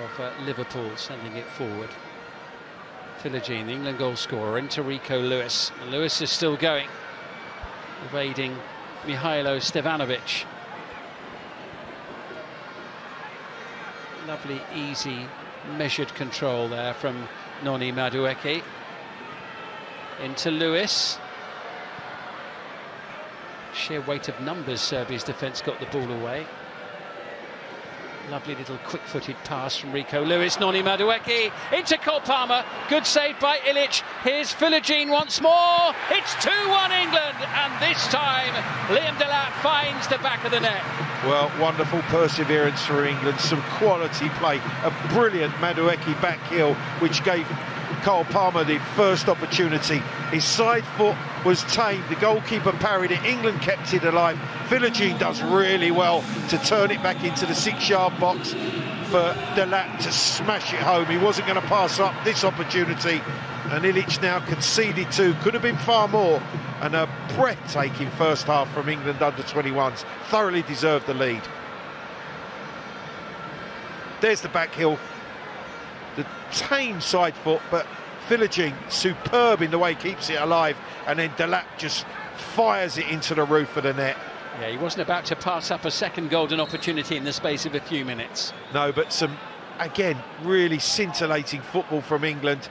S1: of Liverpool sending it forward. Philogene, the England goal scorer, into Rico Lewis. Lewis is still going, evading Mihailo Stevanovic. Lovely, easy, measured control there from Noni Madueke. Into Lewis. Sheer weight of numbers, Serbia's defence got the ball away. Lovely little quick-footed pass from Rico Lewis. Noni Madueke into Cole Palmer. Good save by Ilic. Here's Philogene once more. It's 2-1 England, and this time Liam Delap finds the back of the net.
S2: Well, wonderful perseverance for England. Some quality play. A brilliant Madueke back heel, which gave Cole Palmer the first opportunity. His side foot was tamed. The goalkeeper parried it. England kept it alive. Philogene does really well to turn it back into the 6-yard box for Delap to smash it home. He wasn't going to pass up this opportunity, and Ilic now conceded two. Could have been far more. And a breathtaking first half from England under-21s. Thoroughly deserved the lead. There's the back heel. The tame side foot, but Philogene superb in the way he keeps it alive, and then Delap just fires it into the roof of the net.
S1: Yeah, he wasn't about to pass up a second golden opportunity in the space of a few minutes.
S2: No, but some, again, really scintillating football from England,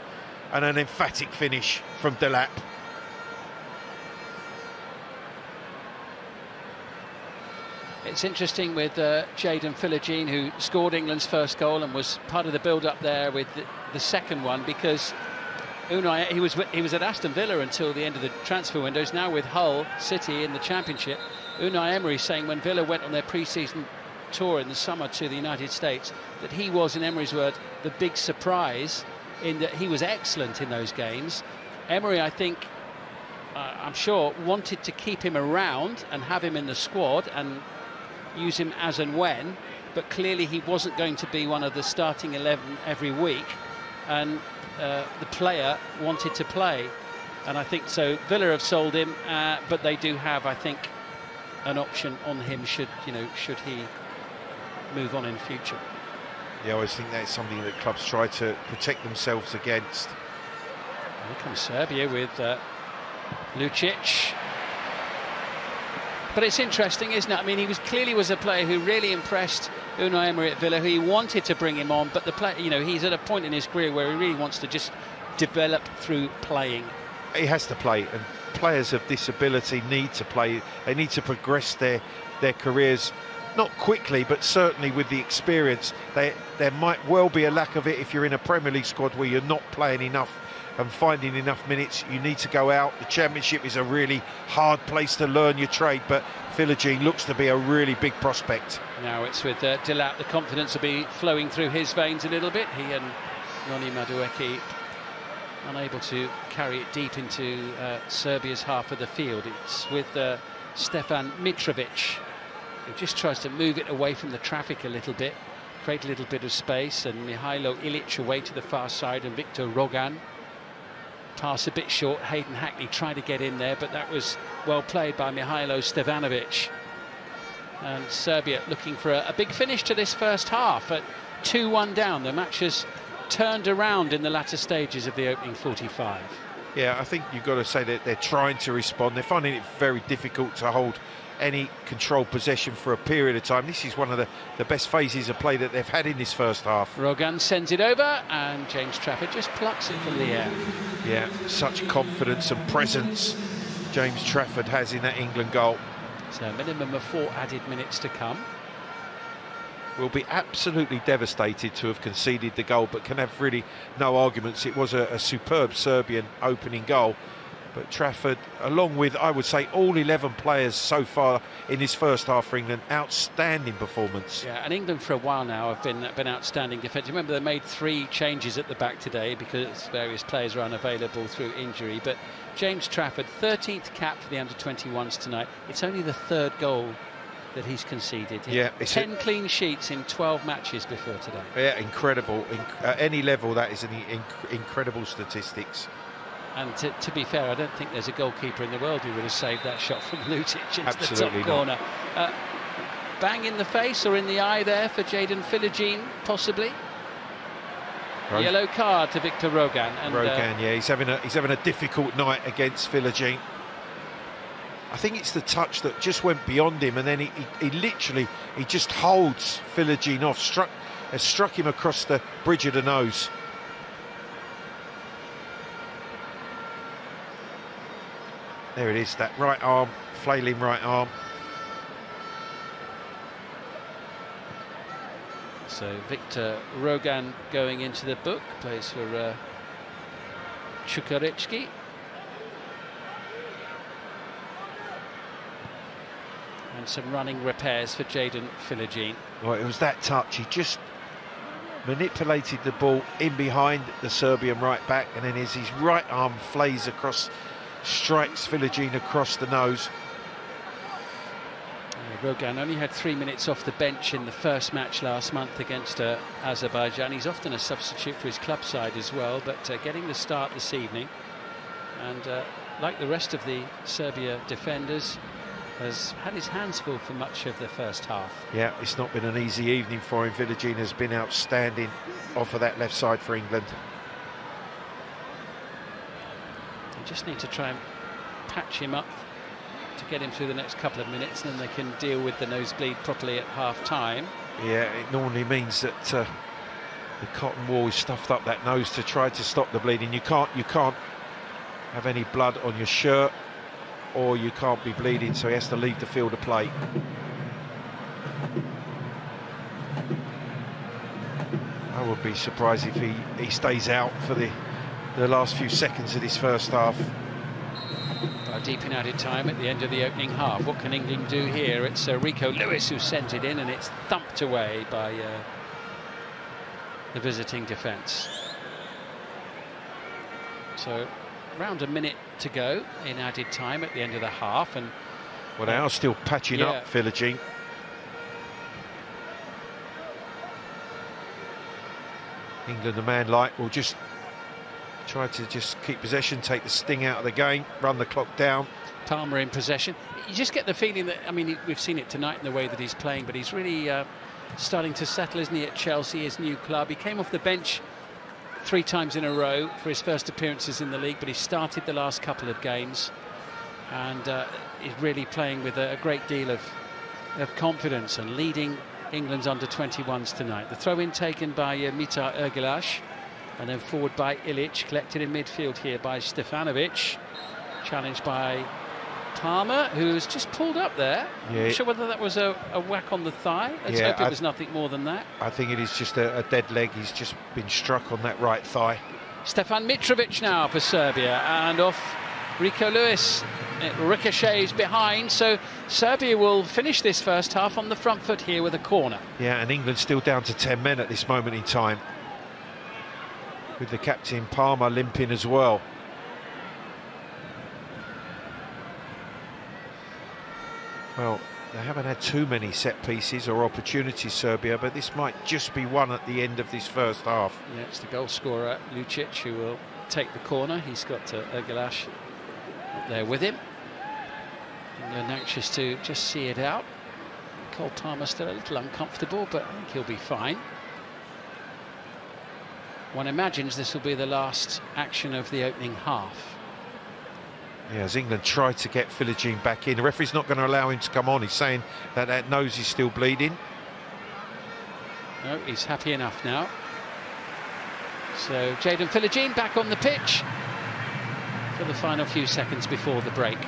S2: and an emphatic finish from Delap.
S1: It's interesting with Jadon Philogene, who scored England's first goal and was part of the build-up there with the second one, because Unai, he was at Aston Villa until the end of the transfer window. He's now with Hull City in the Championship. Unai Emery saying when Villa went on their pre-season tour in the summer to the United States that he was, in Emery's word, the big surprise, in that he was excellent in those games. Emery, I think, I'm sure, wanted to keep him around and have him in the squad and use him as and when, but clearly he wasn't going to be one of the starting 11 every week, and the player wanted to play, and I think so. Villa have sold him, but they do have, I think, an option on him should he move on in future.
S2: Yeah, I always think that's something that clubs try to protect themselves against.
S1: Here comes Serbia with Lucic. But it's interesting, isn't it? I mean, he clearly was a player who really impressed Unai Emery at Villa, who he wanted to bring him on, but the play, he's at a point in his career where he really wants to just develop through playing.
S2: He has to play, and players of this ability need to play. They need to progress their careers, not quickly, but certainly with the experience. There might well be a lack of it if you're in a Premier League squad where you're not playing enough and finding enough minutes. You need to go out. The Championship is a really hard place to learn your trade, but Philogene looks to be a really big prospect.
S1: Now it's with Delap. The confidence will be flowing through his veins a little bit. He and Noni Madueke unable to carry it deep into Serbia's half of the field. It's with Stefan Mitrovic, who just tries to move it away from the traffic a little bit, create a little bit of space, and Mihailo Ilic away to the far side, and Victor Rogan. Pass a bit short. Hayden Hackney tried to get in there, but that was well played by Mihailo Stevanovic. And Serbia looking for a big finish to this first half at 2-1 down. The match has turned around in the latter stages of the opening 45.
S2: Yeah, I think you've got to say that they're trying to respond. They're finding it very difficult to hold any controlled possession for a period of time. This is one of the best phases of play that they've had in this first half.
S1: Rogan sends it over, and James Trafford just plucks it from the air.
S2: Yeah, such confidence and presence James Trafford has in that England goal.
S1: So a minimum of 4 added minutes to come.
S2: Will be absolutely devastated to have conceded the goal, but can have really no arguments. It was a superb Serbian opening goal, But Trafford, along with, I would say, all 11 players so far in this first half for England, outstanding performance.
S1: Yeah, and England for a while now have been outstanding defence. Remember, they made 3 changes at the back today because various players are unavailable through injury. But James Trafford, 13th cap for the under-21s tonight. It's only the 3rd goal that he's conceded.
S2: Yeah,
S1: 10 clean sheets in 12 matches before today.
S2: Yeah, incredible. At any level, that is incredible statistics.
S1: And to be fair, I don't think there's a goalkeeper in the world who would have saved that shot from Lutic into
S2: Absolutely
S1: the top corner. Bang in the face or in the eye there for Jadon Philogene, possibly. Yellow card to Victor Rogan. And
S2: Rogan, yeah, he's having a difficult night against Philogene. I think it's the touch that just went beyond him, and then he literally just holds Philogene off. Struck him across the bridge of the nose. There it is, that right arm, flailing right arm.
S1: So Victor Rogan going into the book, plays for Chukaricki. And some running repairs for Jadon Philogene.
S2: Well, it was that touch, he just manipulated the ball in behind the Serbian right back, and then as his right arm flays across, strikes Philogene across the nose.
S1: Rogan only had 3 minutes off the bench in the first match last month against Azerbaijan. He's often a substitute for his club side as well, but getting the start this evening, and like the rest of the Serbia defenders, has had his hands full for much of the first half.
S2: Yeah, it's not been an easy evening for him. Philogene has been outstanding off of that left side for England.
S1: They just need to try and patch him up to get him through the next couple of minutes, and then they can deal with the nosebleed properly at half-time.
S2: Yeah, it normally means that the cotton wool is stuffed up that nose to try to stop the bleeding. You can't have any blood on your shirt, or you can't be bleeding, so he has to leave the field of play. I would be surprised if he stays out for the last few seconds of this first half.
S1: Deep in added time at the end of the opening half. What can England do here? It's Rico Lewis who sent it in, and it's thumped away by the visiting defence. So around a minute to go in added time at the end of the half, and
S2: well, they are still patching up Philogene. England, the man like, will just try to just keep possession, take the sting out of the game, run the clock down.
S1: Palmer in possession. You just get the feeling that, I mean, we've seen it tonight in the way that he's playing, but he's really starting to settle, isn't he, at Chelsea, his new club. He came off the bench 3 times in a row for his first appearances in the league, but he started the last couple of games, and is really playing with a great deal of confidence and leading England's under-21s tonight. The throw-in taken by Mitar Ergilash, and then forward by Ilic, collected in midfield here by Stefanovic, challenged by Palmer, who's just pulled up there.
S2: Yeah.
S1: Not sure whether that was a whack on the thigh. Let's hope it was nothing more than that.
S2: I think it is just a dead leg. He's just been struck on that right thigh.
S1: Stefan Mitrovic now for Serbia, and off Rico Lewis. It ricochets behind, so Serbia will finish this first half on the front foot here with a corner. Yeah,
S2: and England still down to 10 men at this moment in time, with the captain Palmer limping as well. Well, they haven't had too many set pieces or opportunities, Serbia, but this might just be one at the end of this first half.
S1: Yeah, it's the goal scorer, Lucic, who will take the corner. He's got Ergilash up there with him. England anxious to just see it out. Cole Palmer still a little uncomfortable, but I think he'll be fine. One imagines this will be the last action of the opening half.
S2: Yeah, as England try to get Philogene back in, the referee's not going to allow him to come on. He's saying that nose is still bleeding.
S1: No, he's happy enough now. So Jadon Philogene back on the pitch for the final few seconds before the break.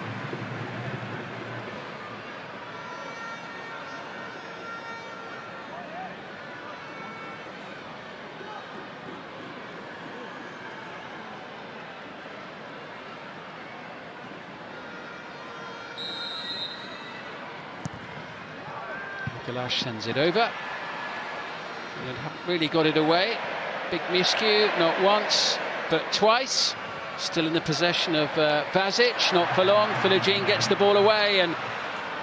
S1: Galash sends it over. And haven't really got it away. Big miscue, not once, but twice. Still in the possession of Vazic, not for long. Filogene gets the ball away and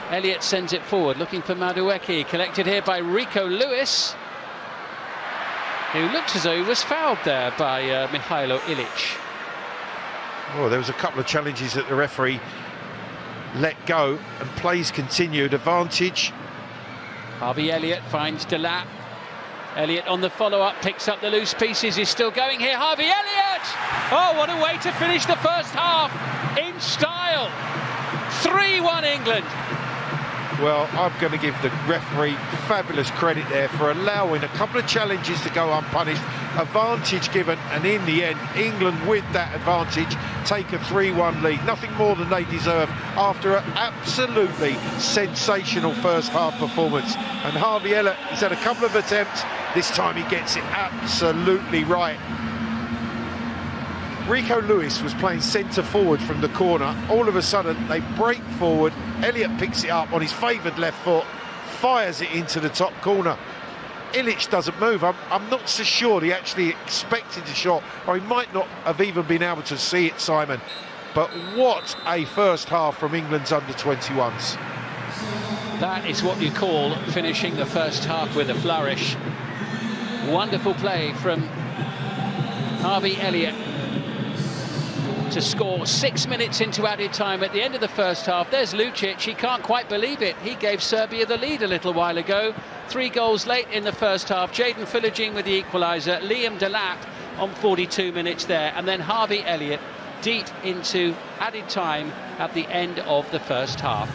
S1: Elliott sends it forward, looking for Madueke. Collected here by Rico Lewis, who looked as though he was fouled there by Mihailo Ilic.
S2: Oh, there was a couple of challenges that the referee let go, and plays continued. Advantage.
S1: Harvey Elliott finds Delap. Elliott on the follow-up, picks up the loose pieces, he's still going here. Harvey Elliott! Oh, what a way to finish the first half in style. 3-1 England.
S2: Well, I'm going to give the referee fabulous credit there for allowing a couple of challenges to go unpunished. Advantage given, and in the end, England with that advantage take a 3-1 lead. Nothing more than they deserve after an absolutely sensational first half performance. And Harvey Elliott, he's had a couple of attempts. This time he gets it absolutely right. Rico Lewis was playing centre forward from the corner. All of a sudden, they break forward. Elliott picks it up on his favoured left foot, fires it into the top corner. Ilic doesn't move. I'm not so sure he actually expected the shot, or he might not have even been able to see it, Simon. But what a first half from England's under-21s.
S1: That is what you call finishing the first half with a flourish. Wonderful play from Harvey Elliott to score 6 minutes into added time at the end of the first half. There's Lucic, he can't quite believe it. He gave Serbia the lead a little while ago. 3 goals late in the first half. Jaden Filogene with the equaliser. Liam Delap on 42 minutes there. And then Harvey Elliott deep into added time at the end of the first half.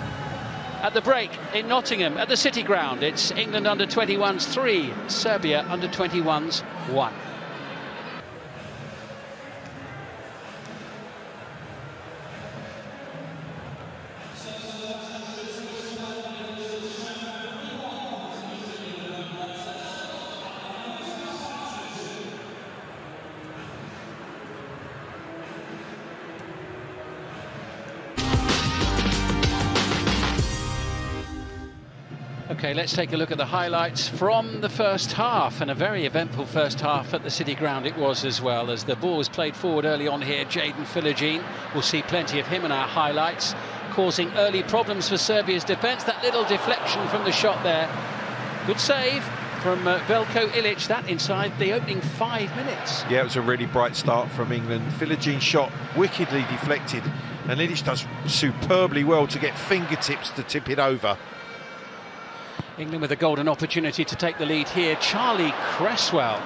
S1: At the break in Nottingham at the City Ground, it's England under-21s 3, Serbia under-21s 1. Okay, let's take a look at the highlights from the first half, and a very eventful first half at the City Ground it was as well, as the ball was played forward early on here. Jaden Filogene, we'll see plenty of him in our highlights, causing early problems for Serbia's defence. That little deflection from the shot there, good save from Veljko Ilic, that inside the opening 5 minutes.
S2: Yeah, it was a really bright start from England. Filogene's shot wickedly deflected, and Ilic does superbly well to get fingertips to tip it over.
S1: England with a golden opportunity to take the lead here. Charlie Cresswell.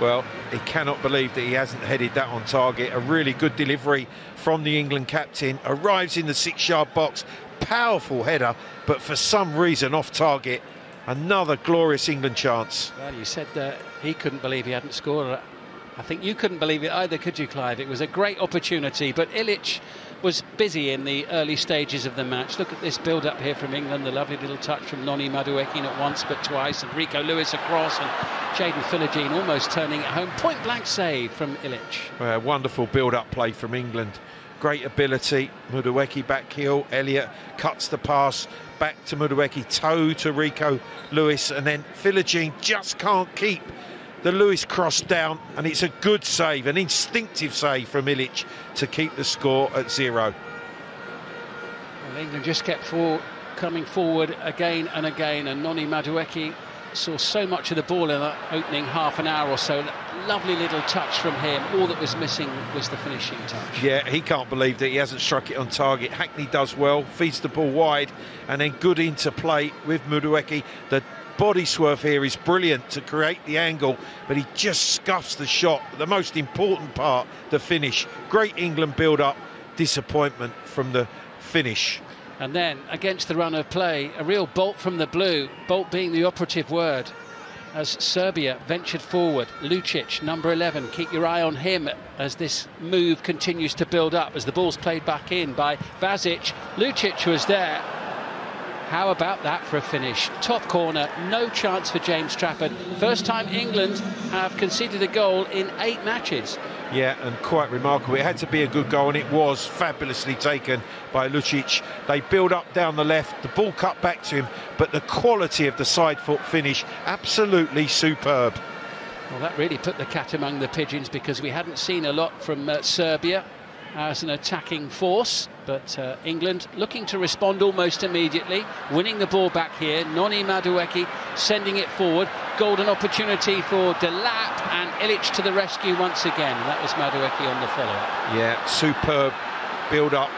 S2: Well, he cannot believe that he hasn't headed that on target. A really good delivery from the England captain. Arrives in the 6-yard box. Powerful header, but for some reason off target. Another glorious England chance.
S1: Well, you said that he couldn't believe he hadn't scored. I think you couldn't believe it either, could you, Clive? It was a great opportunity, but Ilic was busy in the early stages of the match. Look at this build-up here from England. The lovely little touch from Noni Madueke, not once but twice, and Rico Lewis across, and Jaden Filogene almost turning it home. Point-blank save from Ilic.
S2: Wonderful build-up play from England. Great ability. Madueke back heel. Elliott cuts the pass back to Madueke, toe to Rico Lewis, and then Filogene just can't keep the Lewis cross down, and it's a good save, an instinctive save from Ilic to keep the score at 0.
S1: Well, England just kept coming forward again and again, and Noni Madueke saw so much of the ball in the opening half an hour or so. Lovely little touch from him. All that was missing was the finishing touch. Yeah,
S2: he can't believe that he hasn't struck it on target. Hackney does well, feeds the ball wide, and then good interplay with Madueke. The body swerve here is brilliant to create the angle, but he just scuffs the shot. The most important part, the finish. Great England build-up, disappointment from the finish.
S1: And then, against the run of play, a real bolt from the blue, bolt being the operative word, as Serbia ventured forward. Lucic, number 11, keep your eye on him as this move continues to build up, as the ball's played back in by Vazic. Lucic was there, How about that for a finish? Top corner, no chance for James Trafford. First time England have conceded a goal in 8 matches.
S2: Yeah, and quite remarkable. It had to be a good goal, and it was fabulously taken by Lucic. They build up down the left, the ball cut back to him, but the quality of the side foot finish, absolutely superb.
S1: Well, that really put the cat among the pigeons, because we hadn't seen a lot from Serbia as an attacking force, but England looking to respond almost immediately, winning the ball back here. Noni Madueke sending it forward. Golden opportunity for Delap, and Ilic to the rescue once again. And that was Madueke on the follow-up.
S2: Yeah, superb build-up.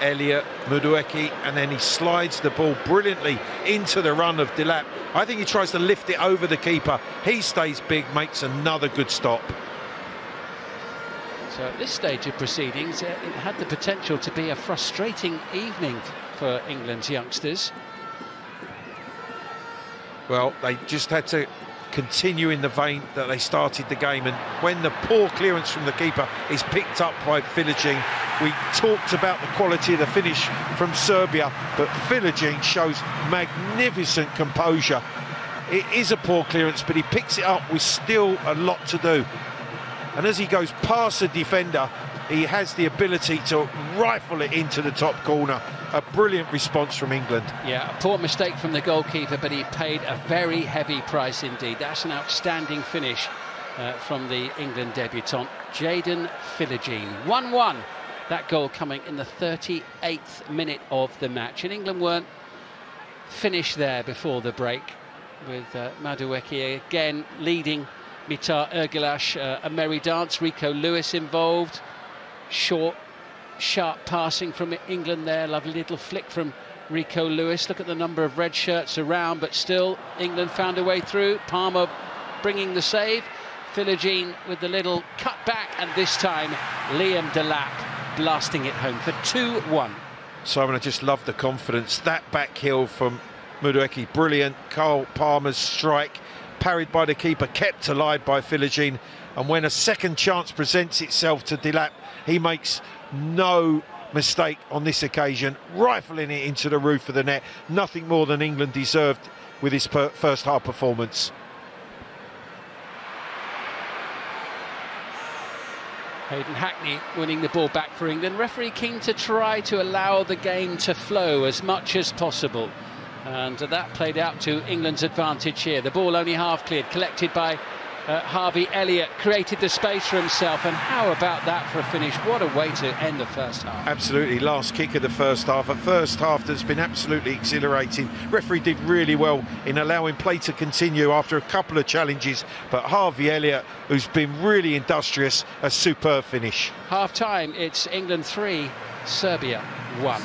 S2: Elliott, Madueke, and then he slides the ball brilliantly into the run of Delap. I think he tries to lift it over the keeper. He stays big, makes another good stop.
S1: So at this stage of proceedings, it had the potential to be a frustrating evening for England's youngsters.
S2: Well, they just had to continue in the vein that they started the game, and when the poor clearance from the keeper is picked up by Filigin, we talked about the quality of the finish from Serbia, but Filigin shows magnificent composure. It is a poor clearance, but he picks it up with still a lot to do. And as he goes past the defender, he has the ability to rifle it into the top corner. A brilliant response from England. Yeah,
S1: a poor mistake from the goalkeeper, but he paid a very heavy price indeed. That's an outstanding finish from the England debutant, Jaden Filigin. 1-1, that goal coming in the 38th minute of the match. And England weren't finished there before the break, with Madueke again leading Mitar Ergilash a merry dance. Rico Lewis involved. Short, sharp passing from England there. Lovely little flick from Rico Lewis. Look at the number of red shirts around, but still England found a way through. Palmer bringing the save. Filigin with the little cut back, and this time Liam Delap blasting it home for 2-1.
S2: Simon, I just love the confidence. That back heel from Madueke, brilliant. Carl Palmer's strike, parried by the keeper, kept alive by Filigin, and when a second chance presents itself to Delap, he makes no mistake on this occasion, rifling it into the roof of the net. Nothing more than England deserved with his first half performance.
S1: Hayden Hackney winning the ball back for England. Referee keen to try to allow the game to flow as much as possible, and that played out to England's advantage here. The ball only half cleared, collected by Harvey Elliott, created the space for himself, and how about that for a finish? What a way to end the first half.
S2: Absolutely, last kick of the first half. A first half that's been absolutely exhilarating. Referee did really well in allowing play to continue after a couple of challenges, but Harvey Elliott, who's been really industrious, a superb finish.
S1: Half-time, it's England 3, Serbia 1.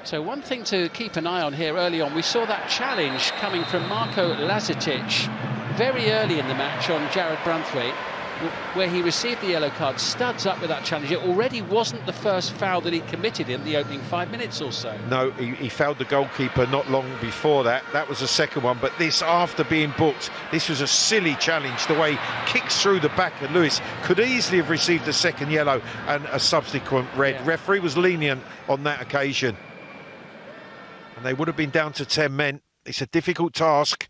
S1: So one thing to keep an eye on here early on, we saw that challenge coming from Marko Lazic very early in the match on Jared Branthwaite, where he received the yellow card. Studs up with that challenge. It already wasn't the first foul that he committed in the opening 5 minutes or so.
S2: No, he fouled the goalkeeper not long before that. That was the second one, but this, after being booked, this was a silly challenge. The way he kicks through the back of Lewis, could easily have received a second yellow and a subsequent red. Yeah. Referee was lenient on that occasion, and they would have been down to 10 men. It's a difficult task.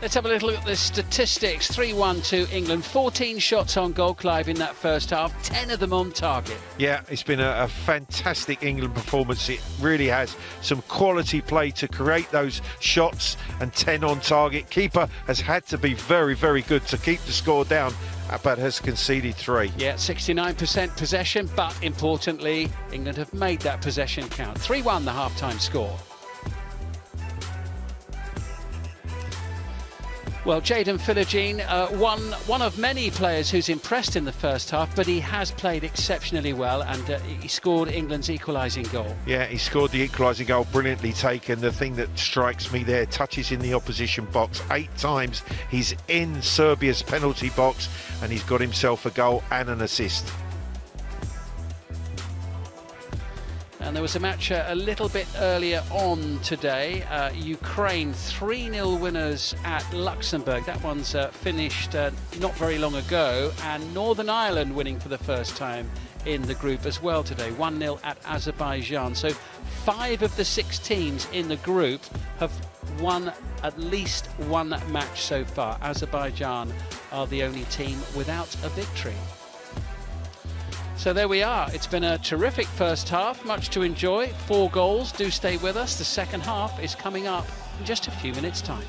S1: Let's have a little look at the statistics. 3-1 to England. 14 shots on goal, Clive, in that first half. 10 of them on target.
S2: Yeah, it's been a fantastic England performance. It really has. Some quality play to create those shots, and 10 on target. Keeper has had to be very, very good to keep the score down, but has conceded 3.
S1: Yeah, 69% possession, but importantly, England have made that possession count. 3-1 the half-time score. Well, Jaden Filigin, one of many players who's impressed in the first half, but he has played exceptionally well, and he scored England's equalising goal.
S2: Yeah, he scored the equalising goal, brilliantly taken. The thing that strikes me there, touches in the opposition box 8 times. He's in Serbia's penalty box, and he's got himself a goal and an assist.
S1: And there was a match a little bit earlier on today. Ukraine 3-0 winners at Luxembourg. That one's finished not very long ago. And Northern Ireland winning for the first time in the group as well today. 1-0 at Azerbaijan. So 5 of the 6 teams in the group have won at least one match so far. Azerbaijan are the only team without a victory. So there we are. It's been a terrific first half, much to enjoy. 4 goals. Do stay with us. The second half is coming up in just a few minutes' time.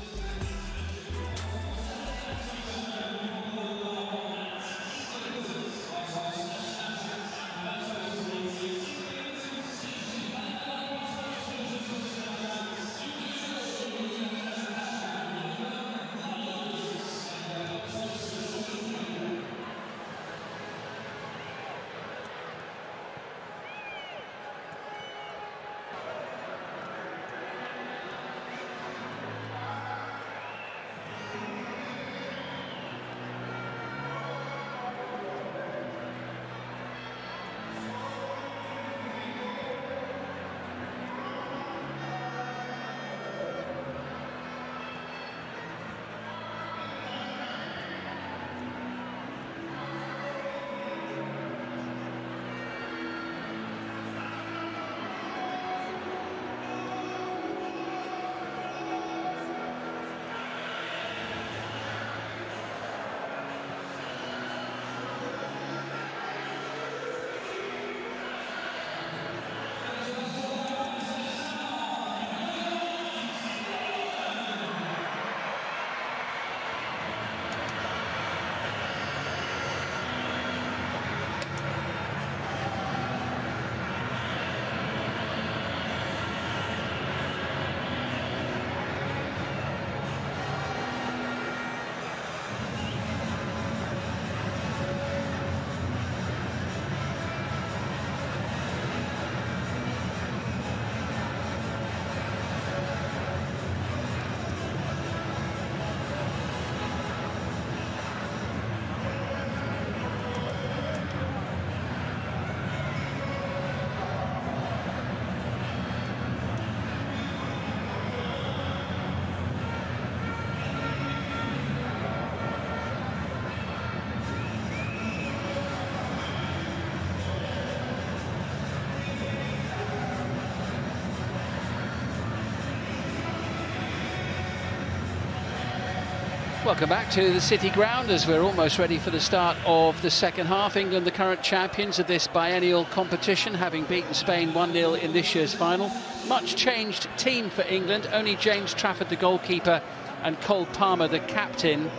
S1: Welcome back to the City Ground as we're almost ready for the start of the second half. England, the current champions of this biennial competition, having beaten Spain 1-0 in this year's final. Much changed team for England. Only James Trafford, the goalkeeper, and Cole Palmer, the captain,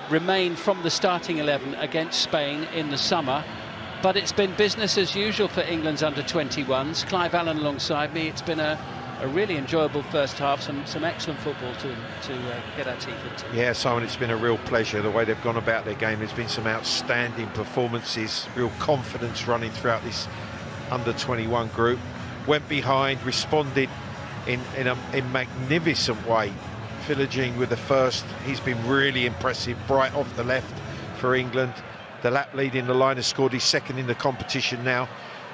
S1: remain from the starting 11 against Spain in the summer. But it's been business as usual for England's under-21s. Clive Allen alongside me. It's been a really enjoyable first half, some excellent football to get our teeth into.
S2: Yeah, Simon, it's been a real pleasure the way they've gone about their game. There's been some outstanding performances, real confidence running throughout this under-21 group. Went behind, responded in a magnificent way. Philogene with the first. He's been really impressive, bright off the left for England. The lap leading the line has scored his second in the competition now,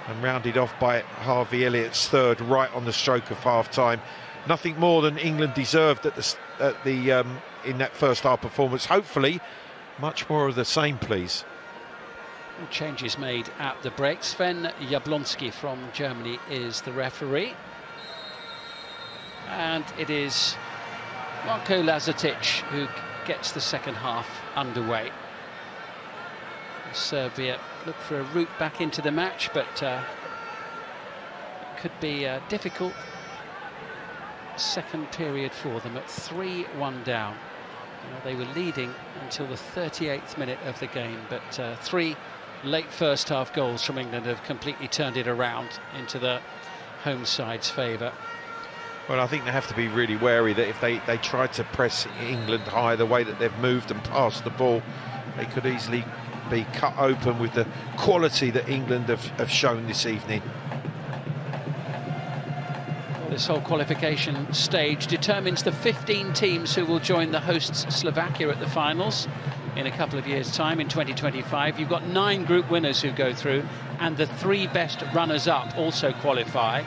S2: and rounded off by Harvey Elliott's third right on the stroke of half-time. Nothing more than England deserved in that first half performance. Hopefully, much more of the same, please.
S1: Changes made at the break. Sven Jablonski from Germany is the referee. And it is Marko Lazatic who gets the second half underway. Serbia look for a route back into the match, but it could be a difficult second period for them at 3-1 down. They were leading until the 38th minute of the game, but 3 late first half goals from England have completely turned it around into the home side's favour.
S2: Well, I think they have to be really wary that if they try to press England high the way that they've moved and passed the ball, they could easily be cut open with the quality that England have shown this evening.
S1: This whole qualification stage determines the 15 teams who will join the hosts Slovakia at the finals. in a couple of years' time, in 2025. You've got 9 group winners who go through, and the 3 best runners-up also qualify.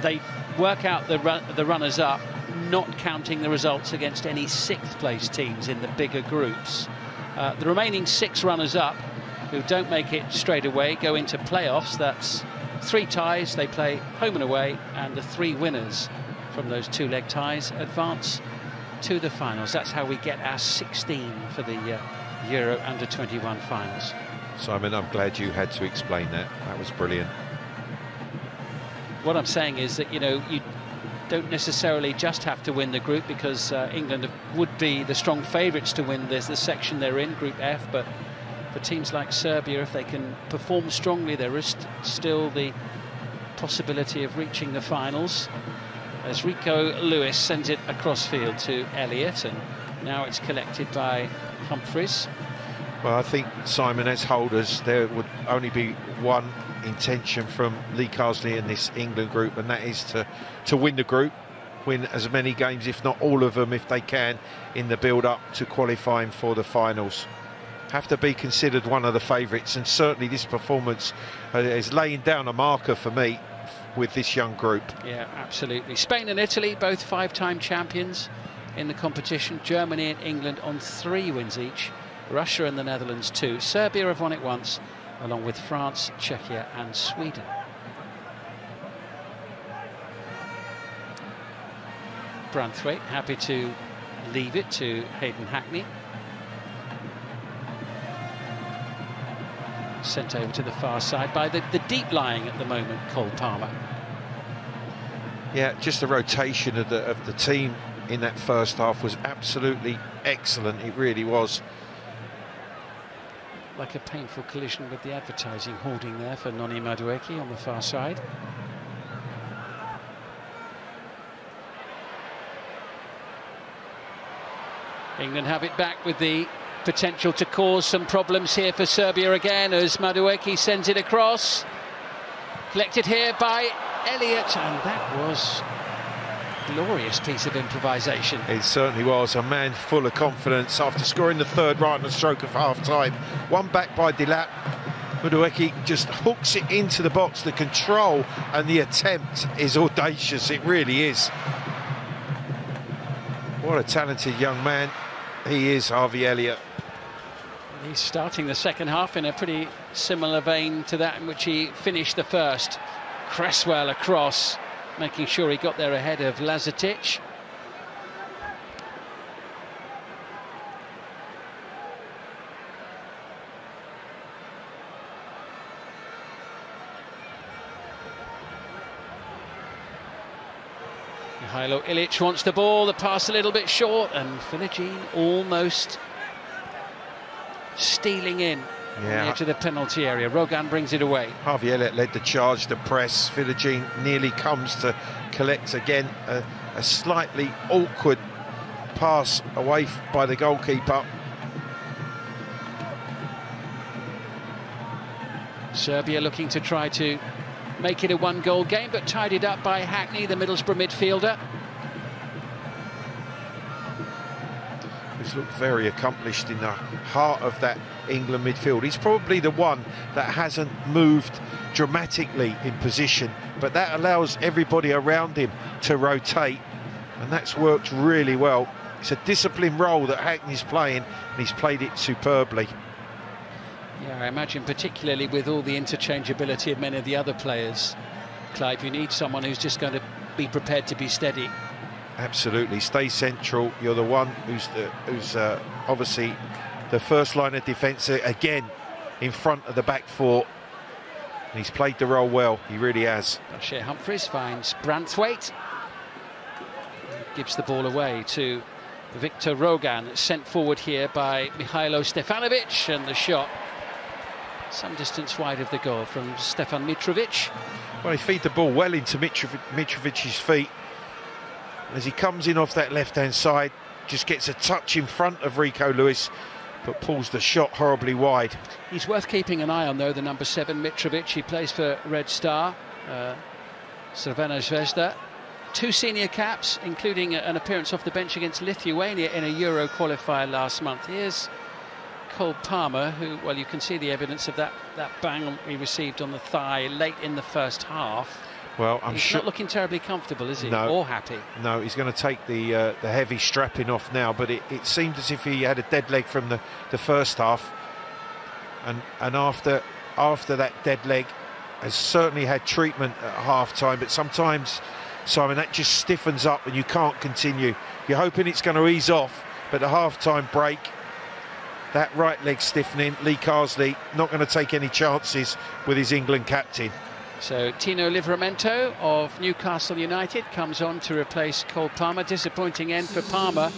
S1: They work out the runners-up, not counting the results against any 6th-place teams in the bigger groups. The remaining 6 runners-up who don't make it straight away go into playoffs. That's 3 ties, they play home and away, and the 3 winners from those 2-leg ties advance to the finals. That's how we get our 16 for the Euro Under-21 finals.
S2: Simon, I'm glad you had to explain that. That was brilliant.
S1: What I'm saying is that, you know, you don't necessarily just have to win the group, because England would be the strong favourites to win the section they're in, Group F, but for teams like Serbia, if they can perform strongly, there is still the possibility of reaching the finals. As Rico Lewis sends it across field to Elliott, and now it's collected by Humphries.
S2: Well, I think, Simon, as holders, there would only be one intention from Lee Carsley in this England group, and that is to win the group, win as many games, if not all of them, if they can, in the build-up to qualifying for the finals. Have to be considered one of the favourites, and certainly this performance is laying down a marker for me with this young group. Yeah,
S1: absolutely. Spain and Italy, both 5-time champions in the competition. Germany and England on 3 wins each. Russia and the Netherlands 2. Serbia have won it once, along with France, Czechia and Sweden. Branthwaite happy to leave it to Hayden Hackney. Sent over to the far side by the deep lying at the moment, Cole Palmer.
S2: Yeah, just the rotation of the team in that first half was absolutely excellent. It really was.
S1: Like a painful collision with the advertising hoarding there for Noni Madueke on the far side. England have it back with the potential to cause some problems here for Serbia again, as Madueke sends it across. Collected here by Elliott, and that was a glorious piece of improvisation.
S2: It certainly was. A man full of confidence after scoring the 3rd right on the stroke of half-time. One back by Delap. Madueke just hooks it into the box. The control and the attempt is audacious. It really is. What a talented young man he is, Harvey Elliott.
S1: He's starting the second half in a pretty similar vein to that in which he finished the first. Cresswell across, making sure he got there ahead of Lazetic. Mihailo Ilic wants the ball, the pass a little bit short, and Philogene almost stealing in on the edge of the penalty area. Rogan brings it away.
S2: Harvey Elliott led the charge, the press. Philogene nearly comes to collect again. A slightly awkward pass away by the goalkeeper.
S1: Serbia looking to try to make it a 1-goal game, but tied it up by Hackney, the Middlesbrough midfielder.
S2: He's looked very accomplished in the heart of that England midfield. He's probably the one that hasn't moved dramatically in position, but that allows everybody around him to rotate, and that's worked really well. It's a disciplined role that Hackney's playing, and he's played it superbly.
S1: Yeah, I imagine particularly with all the interchangeability of many of the other players, Clive, you need someone who's just going to be prepared to be steady.
S2: Absolutely, stay central. You're the one who's obviously the first line of defence again in front of the back 4. And he's played the role well, he really has.
S1: Shea Humphries finds Branthwaite, gives the ball away to Victor Rogan, sent forward here by Mihailo Stefanovic, and the shot some distance wide of the goal from Stefan Mitrovic.
S2: Well, he feed the ball well into Mitrovic's feet. As he comes in off that left-hand side, just gets a touch in front of Rico Lewis, but pulls the shot horribly wide.
S1: He's worth keeping an eye on, though, the number 7, Mitrovic. He plays for Red Star, Crvena Zvezda. 2 senior caps, including an appearance off the bench against Lithuania in a Euro qualifier last month. Here's Cole Palmer, who, well, you can see the evidence of that bang he received on the thigh late in the first half.
S2: Well, I'm
S1: he's
S2: sure
S1: not looking terribly comfortable, is he?
S2: No,
S1: or happy? No,
S2: he's going to take the heavy strapping off now. But it seemed as if he had a dead leg from the first half, and after that dead leg, has certainly had treatment at half time. But sometimes, Simon, that just stiffens up and you can't continue. You're hoping it's going to ease off, but the half-time break, that right leg stiffening, Lee Carsley not going to take any chances with his England captain.
S1: So Tino Livramento of Newcastle United comes on to replace Cole Palmer. Disappointing end for Palmer.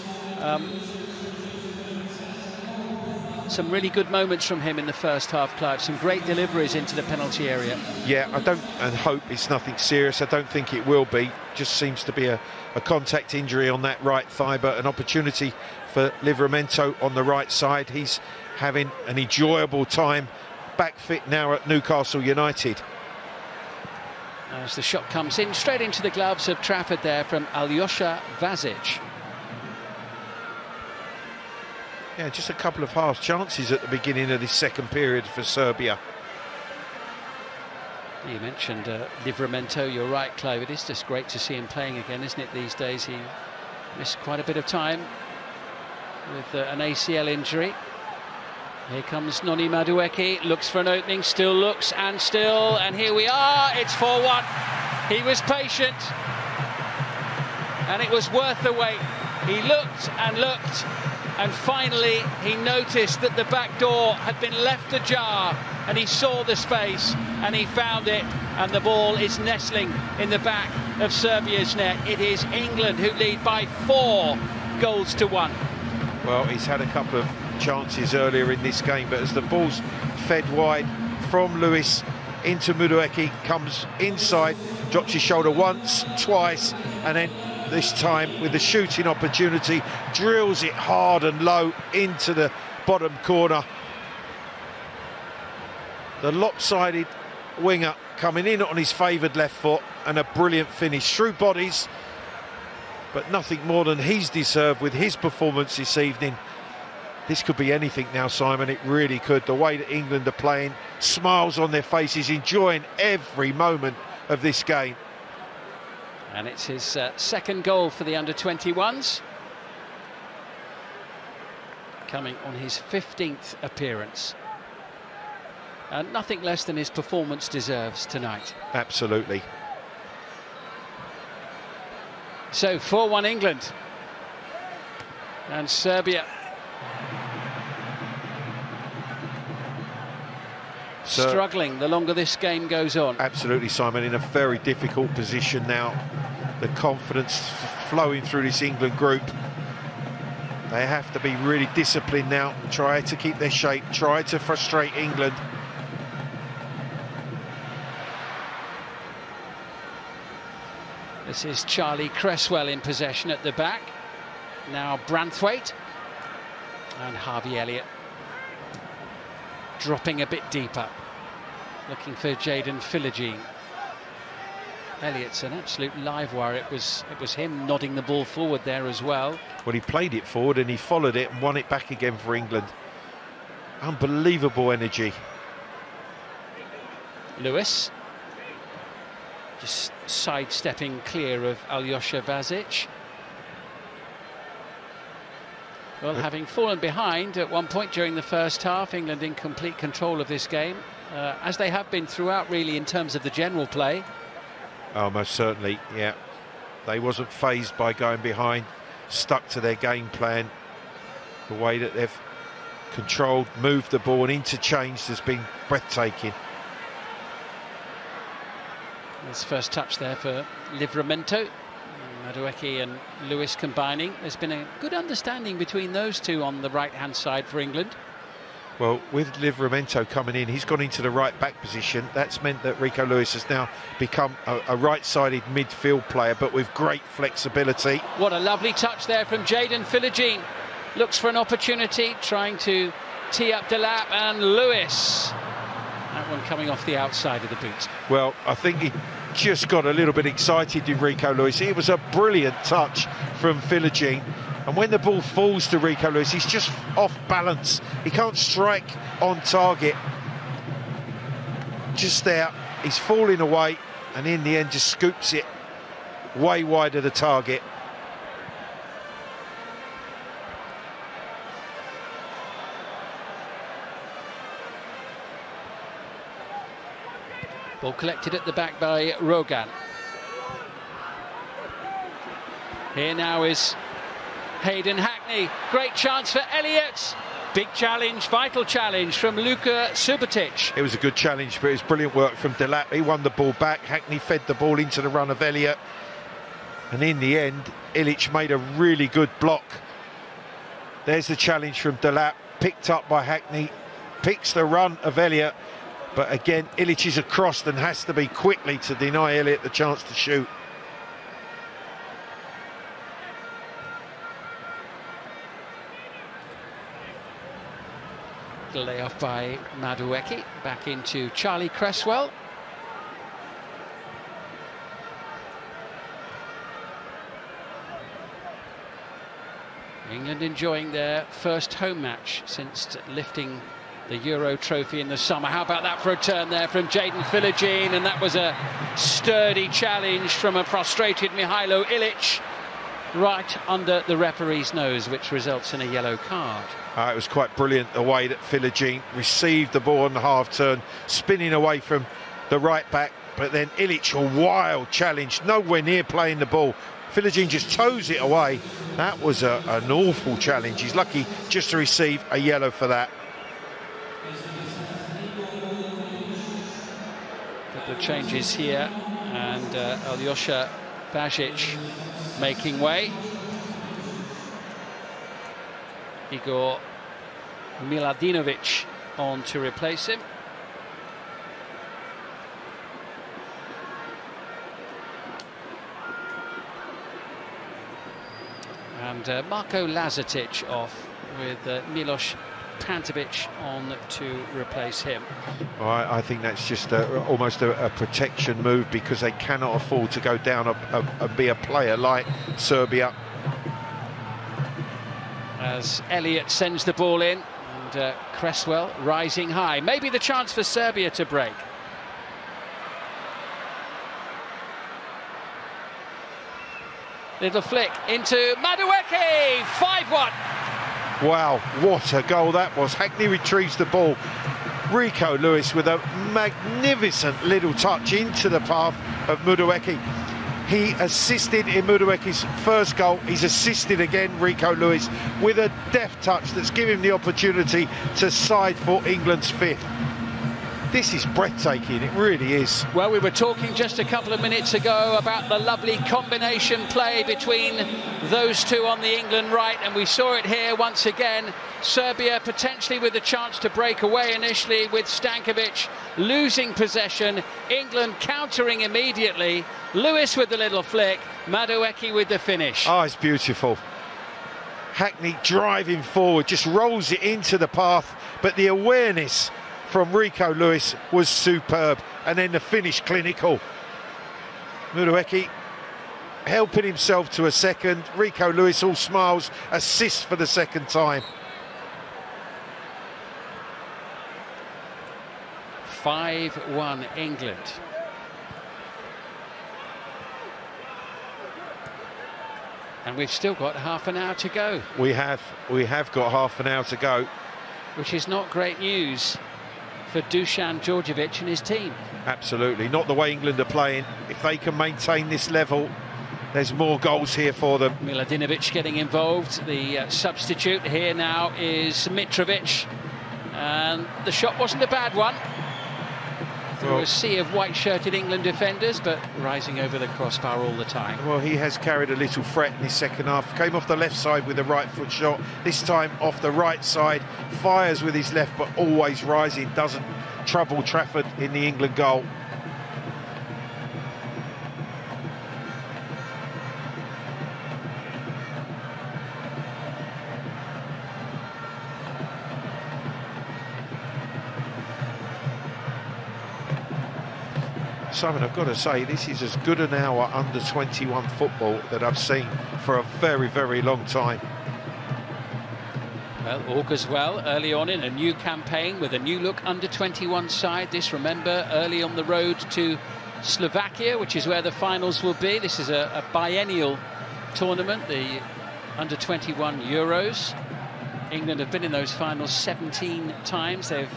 S1: Some really good moments from him in the first half, Clive. Some great deliveries into the penalty area. Yeah,
S2: I don't and hope it's nothing serious. I don't think it will be. Just seems to be a contact injury on that right thigh, but an opportunity for Livramento on the right side. He's having an enjoyable time, back fit now at Newcastle United.
S1: As the shot comes in, straight into the gloves of Trafford there from Alyosha Vazic.
S2: Yeah, just a couple of half chances at the beginning of this second period for Serbia.
S1: You mentioned Livramento, you're right, Clive. It is just great to see him playing again, isn't it, these days? He missed quite a bit of time with an ACL injury. Here comes Noni Madueke, looks for an opening, still looks, and here we are, it's 4-1. He was patient, and it was worth the wait. He looked, and finally he noticed that the back door had been left ajar, and he saw the space, and he found it, and the ball is nestling in the back of Serbia's net. It is England who lead by 4-1.
S2: Well, he's had a couple of chances earlier in this game, but as the ball's fed wide from Lewis into Madueke, comes inside, drops his shoulder once, twice, and then this time with the shooting opportunity, drills it hard and low into the bottom corner. The lopsided winger coming in on his favoured left foot, and a brilliant finish through bodies, but nothing more than he's deserved with his performance this evening. This could be anything now, Simon, it really could. The way that England are playing, smiles on their faces, enjoying every moment of this game.
S1: And it's his second goal for the under-21s. Coming on his 15th appearance. And nothing less than his performance deserves tonight.
S2: Absolutely.
S1: So 4-1 England. And Serbia struggling the longer this game goes on.
S2: Absolutely, Simon, in a very difficult position now. The confidence flowing through this England group. They have to be really disciplined now, try to keep their shape, try to frustrate England.
S1: This is Charlie Cresswell in possession at the back. Now Branthwaite and Harvey Elliott dropping a bit deeper, looking for Jaden Philogene. Elliott's an absolute live wire. It was him nodding the ball forward there as well.
S2: Well, he played it forward and he followed it and won it back again for England. Unbelievable energy.
S1: Lewis just sidestepping clear of Alyosha Vazic. Well, having fallen behind at one point during the first half, England in complete control of this game, as they have been throughout, really, in terms of the general play.
S2: Oh, most certainly, yeah. They wasn't fazed by going behind, stuck to their game plan. The way that they've controlled, moved the ball and interchanged has been breathtaking.
S1: His first touch there for Livramento. Madueke and Lewis combining. There's been a good understanding between those two on the right-hand side for England.
S2: Well, with Livramento coming in, he's gone into the right-back position. That's meant that Rico Lewis has now become a right-sided midfield player, but with great flexibility.
S1: What a lovely touch there from Jaden Philogene. Looks for an opportunity, trying to tee up Delap, and Lewis. That one coming off the outside of the boot.
S2: Well, I think he just got a little bit excited in Rico Lewis. It was a brilliant touch from Philogene, And when the ball falls to Rico Lewis, he's just off balance. He can't strike on target. Just there, he's falling away, and in the end just scoops it way wide of the target.
S1: Ball collected at the back by Rogan. Here now is Hayden Hackney. Great chance for Elliott. Big challenge, vital challenge from Luka Subotic.
S2: It was a good challenge, but it was brilliant work from Delap. He won the ball back. Hackney fed the ball into the run of Elliott. And in the end, Ilic made a really good block. There's the challenge from Delap, picked up by Hackney. Picks the run of Elliott. But again, Ilic is across and has to be quickly to deny Elliott the chance to shoot.
S1: The layoff by Madueke, back into Charlie Cresswell. England enjoying their first home match since lifting the Euro trophy in the summer. How about that for a turn there from Jaden Philogene? And that was a sturdy challenge from a frustrated Mihailo Ilic right under the referee's nose, which results in a yellow card.
S2: It was quite brilliant the way that Philogene received the ball on the half turn, spinning away from the right back, but then Ilic, a wild challenge, nowhere near playing the ball. Philogene just toes it away. That was an awful challenge. He's lucky just to receive a yellow for that.
S1: Couple of changes here, and Alyosha Vajic making way. Igor Miladinovic on to replace him. And Marko Lazatic off with Milos Pantovic on to replace him.
S2: Well, I think that's just almost a protection move, because they cannot afford to go down and be a player like Serbia.
S1: As Elliott sends the ball in, and Cresswell rising high. Maybe the chance for Serbia to break. Little flick into Madueke, 5-1.
S2: Wow, what a goal that was. Hackney retrieves the ball. Rico Lewis with a magnificent little touch into the path of Madueke. He assisted in Madueke's first goal. He's assisted again, Rico Lewis, with a deft touch that's given him the opportunity to side for England's fifth. This is breathtaking, it really is.
S1: Well, we were talking just a couple of minutes ago about the lovely combination play between those two on the England right, and we saw it here once again. Serbia potentially with a chance to break away initially, with Stankovic losing possession, England countering immediately. Lewis with the little flick, Madueke with the finish.
S2: Oh, it's beautiful. Hackney driving forward, just rolls it into the path, but the awareness from Rico Lewis was superb, and then the finish clinical. Madueke helping himself to a second. Rico Lewis all smiles, assist for the second time.
S1: 5-1 England. And we've still got half an hour to go.
S2: We have got half an hour to go,
S1: which is not great news for Dusan Djordjevic and his team.
S2: Absolutely, not the way England are playing. If they can maintain this level, there's more goals here for them.
S1: Miladinovic getting involved. The substitute here now is Mitrovic, and the shot wasn't a bad one. Through a sea of white-shirted England defenders, but rising over the crossbar all the time.
S2: Well, he has carried a little threat in his second half. Came off the left side with a right foot shot. This time off the right side, fires with his left, but always rising. Doesn't trouble Trafford in the England goal. Simon, I've got to say, this is as good an hour under 21 football that I've seen for a very, very long time.
S1: Well, augurs well early on in a new campaign with a new look under-21 side. This, remember, early on the road to Slovakia, which is where the finals will be. This is a biennial tournament, the under-21 Euros. England have been in those finals 17 times. They've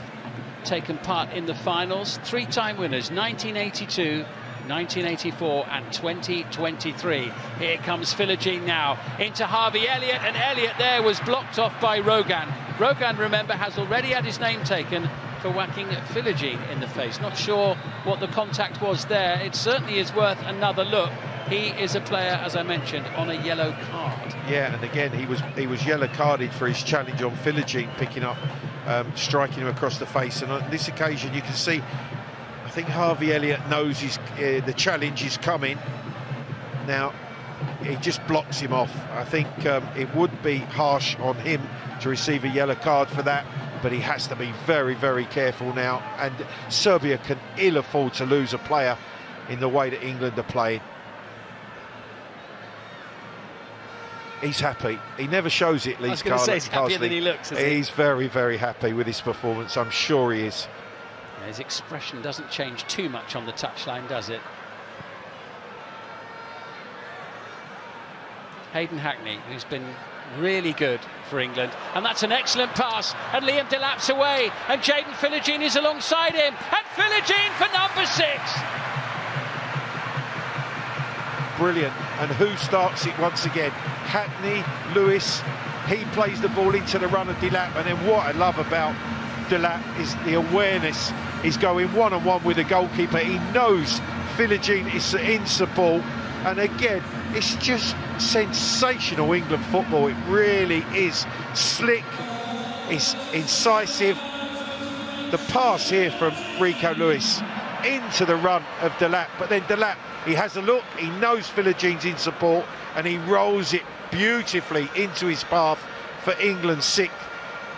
S1: taken part in the finals. Three-time winners, 1982, 1984 and 2023. Here comes Philogene now into Harvey Elliott, and Elliott there was blocked off by Rogan. Rogan, remember, has already had his name taken for whacking Philogene in the face. Not sure what the contact was there. It certainly is worth another look. He is a player, as I mentioned, on a yellow card.
S2: Yeah, and again, he was yellow carded for his challenge on Philogene, picking up, striking him across the face. And on this occasion, you can see, I think Harvey Elliott knows the challenge is coming. Now, he just blocks him off. I think it would be harsh on him to receive a yellow card for that, but he has to be very, very careful now. And Serbia can ill afford to lose a player in the way that England are playing. He's happy. He never shows it, Lee.
S1: I was going to say, he's happier than he looks, isn't he?
S2: He's very, very happy with his performance. I'm sure he is.
S1: Yeah, his expression doesn't change too much on the touchline, does it? Hayden Hackney, who's been really good for England, and that's an excellent pass, and Liam Delap's away, and Jaden Philogene is alongside him, and Philogene for number 6.
S2: Brilliant. And who starts it once again? Hackney, Lewis. He plays the ball into the run of Delap, and then what I love about Delap is the awareness. He's going one-on-one with the goalkeeper. He knows Philogene is in support, and again, it's just sensational England football. It really is slick, it's incisive. The pass here from Rico Lewis into the run of Delap, but then Delap, he has a look, he knows Philogene's in support, and he rolls it beautifully into his path for England's 6th.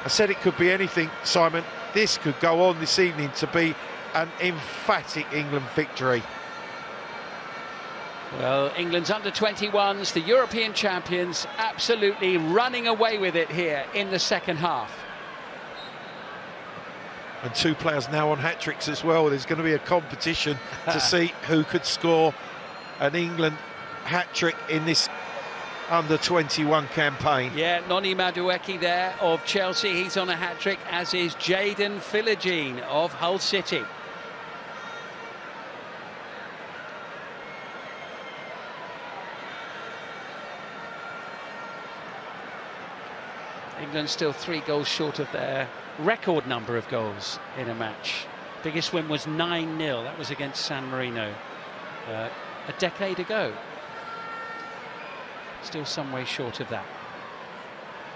S2: I said it could be anything, Simon. This could go on this evening to be an emphatic England victory.
S1: Well, England's under-21s, the European champions, absolutely running away with it here in the second half.
S2: And 2 players now on hat-tricks as well. There's going to be a competition to see who could score an England hat-trick in this under-21 campaign.
S1: Yeah, Noni Madueke there of Chelsea. He's on a hat-trick, as is Jaden Philogene of Hull City. England still 3 goals short of their record number of goals in a match. Biggest win was 9-0. That was against San Marino a decade ago. Still some way short of that.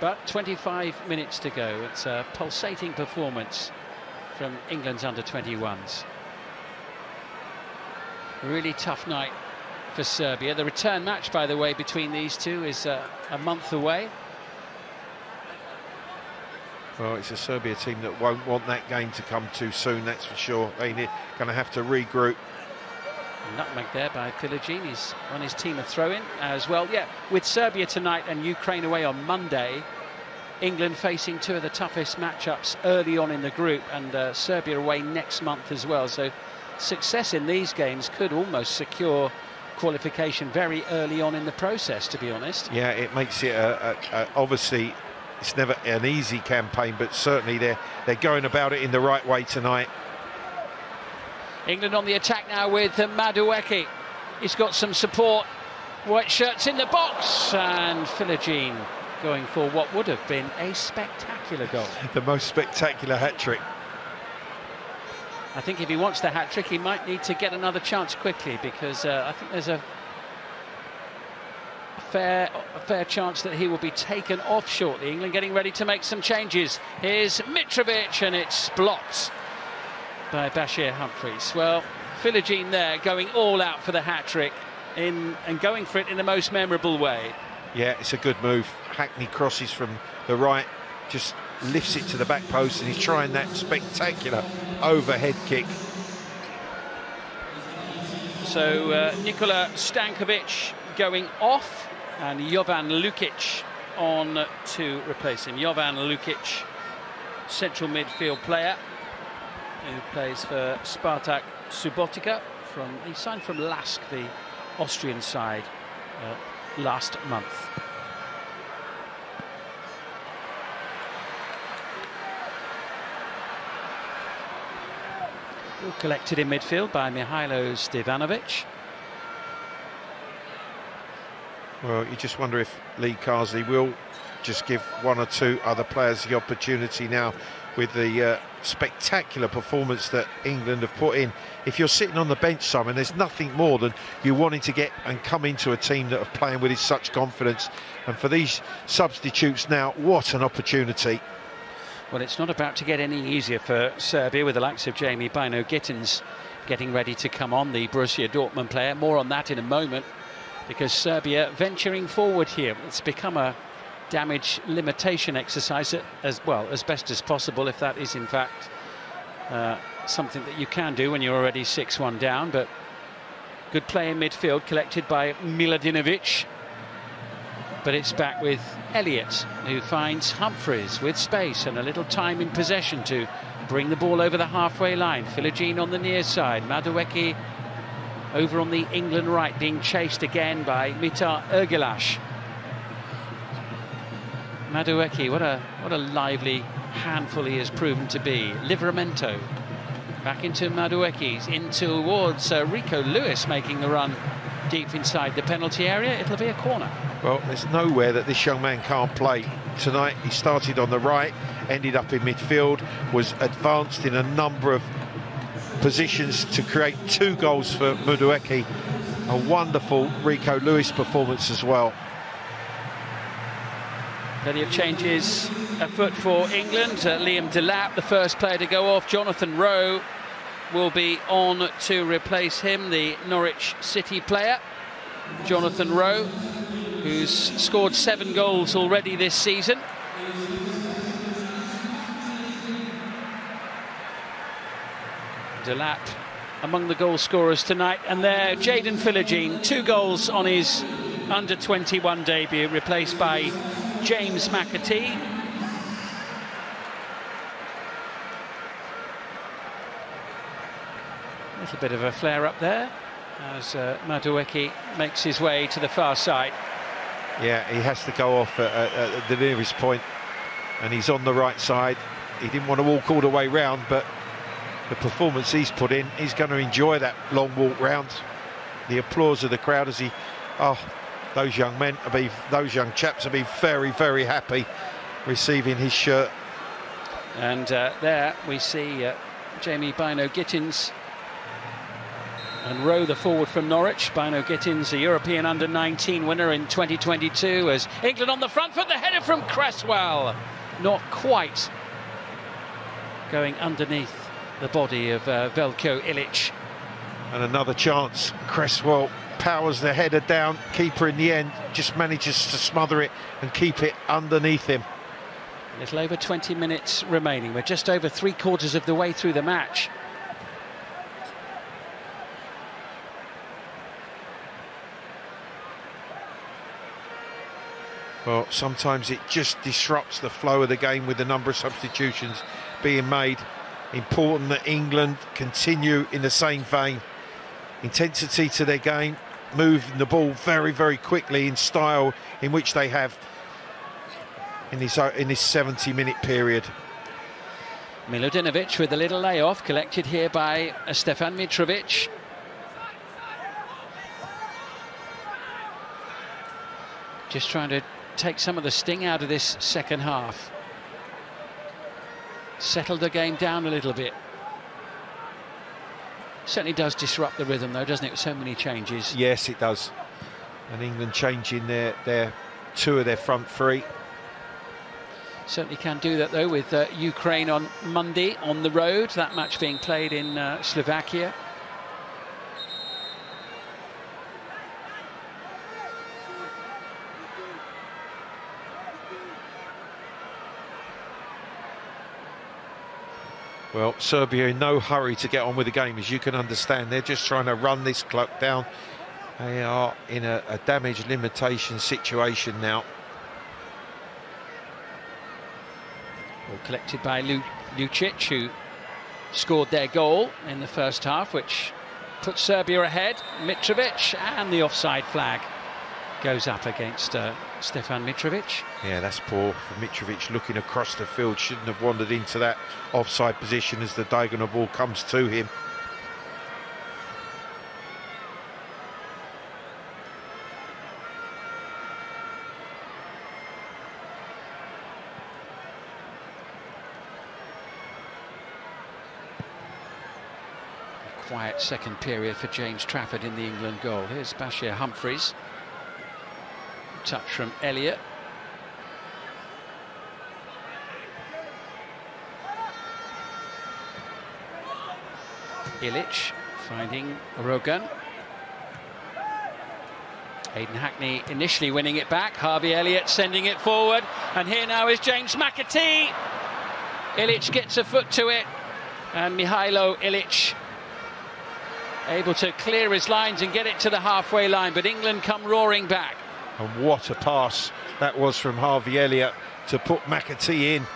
S1: But 25 minutes to go. It's a pulsating performance from England's under-21s. Really tough night for Serbia. The return match, by the way, between these two is a month away.
S2: Well, it's a Serbia team that won't want that game to come too soon, that's for sure. They're going to have to regroup.
S1: Nutmeg there by Philogene. He's on his team of throw-in as well. Yeah, with Serbia tonight and Ukraine away on Monday, England facing 2 of the toughest matchups early on in the group, and Serbia away next month as well. So success in these games could almost secure qualification very early on in the process, to be honest.
S2: Yeah, it makes it obviously it's never an easy campaign, but certainly they're going about it in the right way tonight.
S1: England on the attack now with Madueke. He's got some support. White shirts in the box, and Philogene going for what would have been a spectacular goal.
S2: The most spectacular hat-trick.
S1: I think if he wants the hat-trick, he might need to get another chance quickly, because I think there's a fair chance that he will be taken off shortly. England getting ready to make some changes. Here's Mitrovic, and it's blocked by Bashir Humphreys. Well, Philogene there going all out for the hat-trick and going for it in the most memorable way.
S2: Yeah, it's a good move. Hackney crosses from the right, just lifts it to the back post, and he's trying that spectacular overhead kick.
S1: So Nikola Stankovic going off, and Jovan Lukic on to replace him. Jovan Lukic, central midfield player who plays for Spartak Subotica. He signed from Lask, the Austrian side, last month. Collected in midfield by Mihailo Stevanovic.
S2: Well, you just wonder if Lee Carsley will just give one or two other players the opportunity now with the spectacular performance that England have put in. If you're sitting on the bench, Simon, there's nothing more than you wanting to get and come into a team that are playing with such confidence. And for these substitutes now, what an opportunity.
S1: Well, it's not about to get any easier for Serbia, with the likes of Jamie Bino-Gittins getting ready to come on, the Borussia Dortmund player. More on that in a moment, because Serbia venturing forward here. It's become a damage limitation exercise as well, as best as possible, if that is in fact something that you can do when you're already 6-1 down. But good play in midfield, collected by Miladinovic. But it's back with Elliott, who finds Humphreys with space and a little time in possession to bring the ball over the halfway line. Philogene on the near side. Madueke over on the England right, being chased again by Mitar Ergelash. Madueke, what a lively handful he has proven to be. Livramento back into Madueke, in towards Rico Lewis, making the run deep inside the penalty area. It'll be a corner.
S2: Well, there's nowhere that this young man can't play. Tonight he started on the right, ended up in midfield, was advanced in a number of positions to create 2 goals for Madueke. A wonderful Rico Lewis performance as well.
S1: Plenty of changes afoot for England. Liam Delap, the first player to go off. Jonathan Rowe will be on to replace him, the Norwich City player. Jonathan Rowe, who's scored 7 goals already this season. Delap among the goal scorers tonight. And there, Jayden Philogene, 2 goals on his under-21 debut, replaced by James McAtee. A little bit of a flare up there as Madueke makes his way to the far side.
S2: Yeah, he has to go off at the nearest point, and he's on the right side. He didn't want to walk all the way round, but the performance he's put in, he's going to enjoy that long walk round. The applause of the crowd as he... Oh, those young men, those young chaps will be very, very happy receiving his shirt.
S1: And there we see Jamie Bino-Gittins and Rowe, the forward from Norwich. Bino-Gittins, a European under-19 winner in 2022, as England on the front foot. The header from Cresswell, not quite going underneath the body of Veljko Ilic.
S2: And another chance. Cresswell powers the header down. Keeper in the end just manages to smother it and keep it underneath him.
S1: A little over 20 minutes remaining. We're just over 3/4 of the way through the match.
S2: Well, sometimes it just disrupts the flow of the game with the number of substitutions being made. Important that England continue in the same vein. Intensity to their game, moving the ball very, very quickly in style in which they have in this 70-minute period.
S1: Miladinovic with a little layoff, collected here by Stefan Mitrovic. Just trying to take some of the sting out of this second half. Settled the game down a little bit. Certainly does disrupt the rhythm, though, doesn't it, with so many changes?
S2: Yes, it does. And England changing their 2 of their front 3.
S1: Certainly can do that, though, with Ukraine on Monday on the road. That match being played in Slovakia.
S2: Well, Serbia in no hurry to get on with the game, as you can understand. They're just trying to run this clock down. They are in a damage limitation situation now.
S1: All collected by Lucic, who scored their goal in the first half, which put Serbia ahead. Mitrovic, and the offside flag goes up against Stefan Mitrovic.
S2: Yeah, that's poor for Mitrovic, looking across the field. Shouldn't have wandered into that offside position as the diagonal ball comes to him.
S1: Quiet second period for James Trafford in the England goal. Here's Bashir Humphreys. Touch from Elliott. Ilic finding Rogan. Aidan Hackney initially winning it back. Harvey Elliott sending it forward. And here now is James McAtee. Ilic gets a foot to it. And Mihailo Ilic able to clear his lines and get it to the halfway line, but England come roaring back.
S2: And what a pass that was from Harvey Elliott to put McAtee in.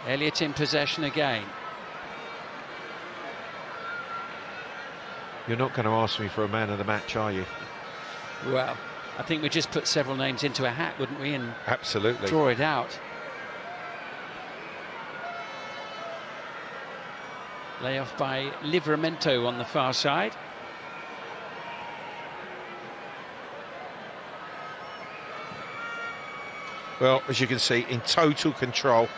S1: Elliott in possession again.
S2: You're not going to ask me for a man of the match, are you?
S1: Well, I think we just put several names into a hat, wouldn't we, and
S2: absolutely
S1: draw it out. Layoff by Livramento on the far side.
S2: Well, as you can see, in total control,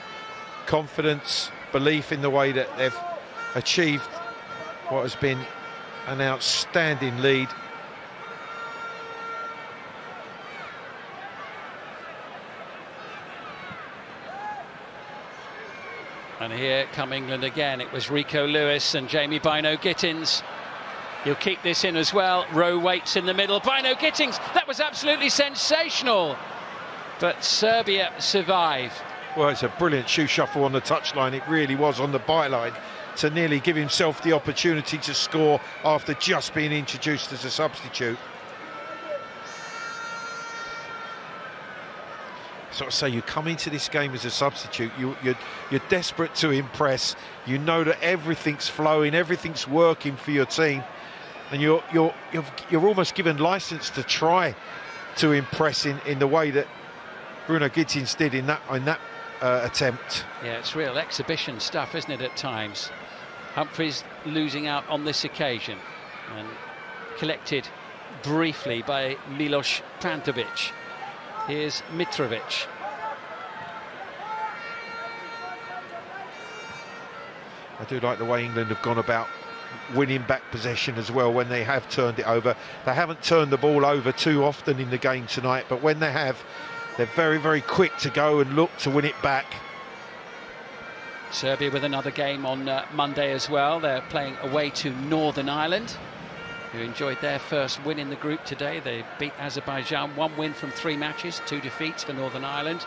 S2: confidence, belief in the way that they've achieved what has been an outstanding lead.
S1: And here come England again. It was Rico Lewis and Jamie Bino-Gittins. He'll keep this in as well. Rowe waits in the middle. Bino-Gittins, that was absolutely sensational. But Serbia survive.
S2: Well, it's a brilliant shoe shuffle on the touchline. It really was, on the byline, to nearly give himself the opportunity to score after just being introduced as a substitute. Sort of say, you come into this game as a substitute, you're desperate to impress. You know that everything's flowing, everything's working for your team, and you're almost given license to try to impress in the way that Bruno Gittins did in that attempt.
S1: Yeah, it's real exhibition stuff, isn't it, at times? Humphreys losing out on this occasion, and collected briefly by Milos Pantovic. Here's Mitrovic.
S2: I do like the way England have gone about winning back possession as well when they have turned it over. They haven't turned the ball over too often in the game tonight, but when they have, they're very, very quick to go and look to win it back.
S1: Serbia with another game on Monday as well. They're playing away to Northern Ireland, who enjoyed their first win in the group today. They beat Azerbaijan, 1 win from 3 matches, 2 defeats for Northern Ireland.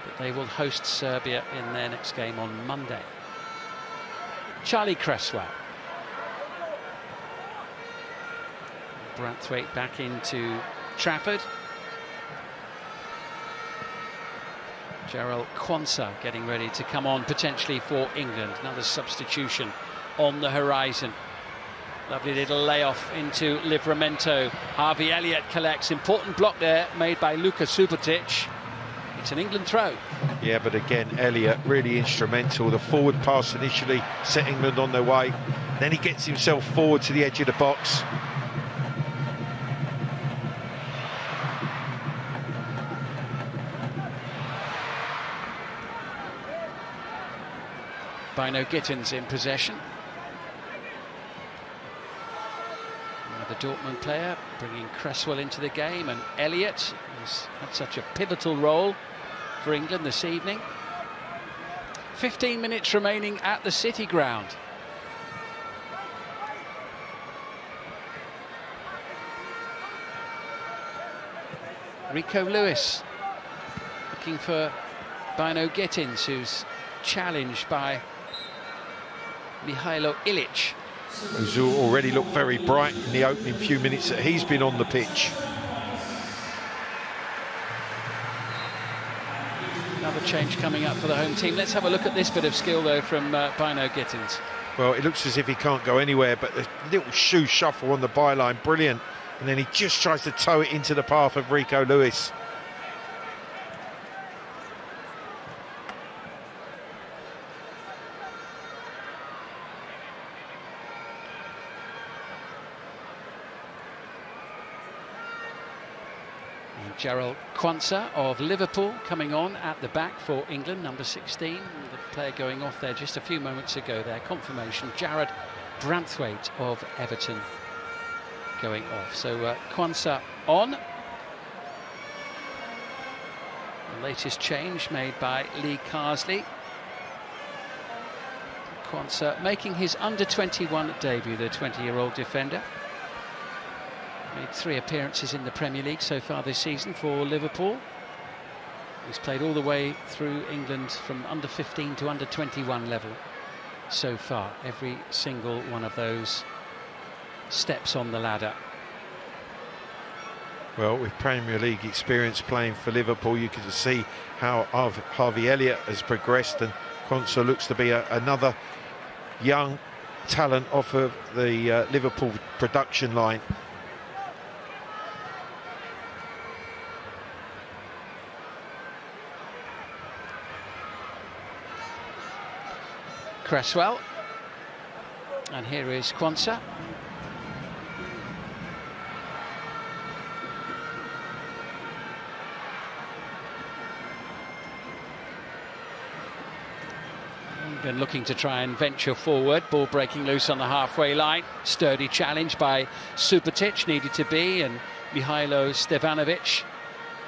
S1: But they will host Serbia in their next game on Monday. Charlie Cresswell. Branthwaite back into Trafford. Gerald Quansah getting ready to come on potentially for England. Another substitution on the horizon. Lovely little layoff into Livramento. Harvey Elliott collects. Important block there made by Luka Subotic. It's an England throw.
S2: Yeah, but again, Elliott really instrumental. The forward pass initially set England on their way. Then he gets himself forward to the edge of the box.
S1: Bino-Gittins in possession. The Dortmund player bringing Cresswell into the game, and Elliott has had such a pivotal role for England this evening. 15 minutes remaining at the City Ground. Rico Lewis looking for Bino-Gittins, who's challenged by Mihailo Ilic,
S2: who's already looked very bright in the opening few minutes that he's been on the pitch.
S1: Another change coming up for the home team. Let's have a look at this bit of skill, though, from Bino Gittins.
S2: Well, it looks as if he can't go anywhere, but the little shoe shuffle on the byline, brilliant. And then he just tries to toe it into the path of Rico Lewis.
S1: Gerald Quansah of Liverpool coming on at the back for England, number 16. The player going off there just a few moments ago there. Confirmation, Jared Branthwaite of Everton going off. So Quansah on. The latest change made by Lee Carsley. Quansah making his under-21 debut, the 20-year-old defender. Made 3 appearances in the Premier League so far this season for Liverpool. He's played all the way through England from under 15 to under 21 level so far. Every single one of those steps on the ladder.
S2: Well, with Premier League experience playing for Liverpool, you can see how Harvey Elliott has progressed, and Quansah looks to be another young talent off of the Liverpool production line.
S1: Cresswell, and here is Quansah. England looking to try and venture forward, ball breaking loose on the halfway line. Sturdy challenge by Subotic, needed to be, and Mihailo Stevanovic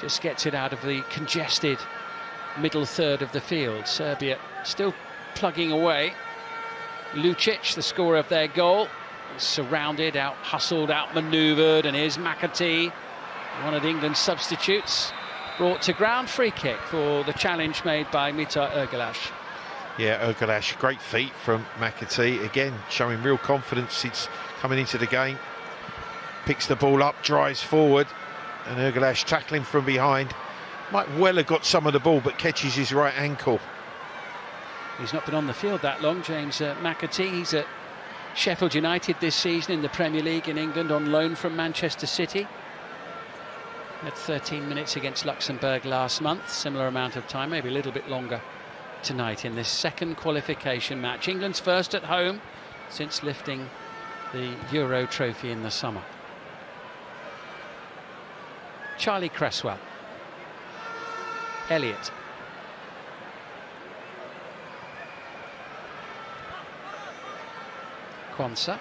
S1: just gets it out of the congested middle third of the field. Serbia still plugging away. Lucic, the scorer of their goal, is surrounded, out-hustled, out-manoeuvred, and here's McAtee, one of England's substitutes, brought to ground. Free kick for the challenge made by Mitar Ergelash.
S2: Yeah, Ergelash, great feat from McAtee, again showing real confidence since coming into the game. Picks the ball up, drives forward, and Ergelash tackling from behind. Might well have got some of the ball, but catches his right ankle.
S1: He's not been on the field that long, James McAtee. He's at Sheffield United this season in the Premier League in England on loan from Manchester City. Had 13 minutes against Luxembourg last month, similar amount of time, maybe a little bit longer tonight in this second qualification match. England's first at home since lifting the Euro trophy in the summer. Charlie Cresswell. Elliott. Quansah.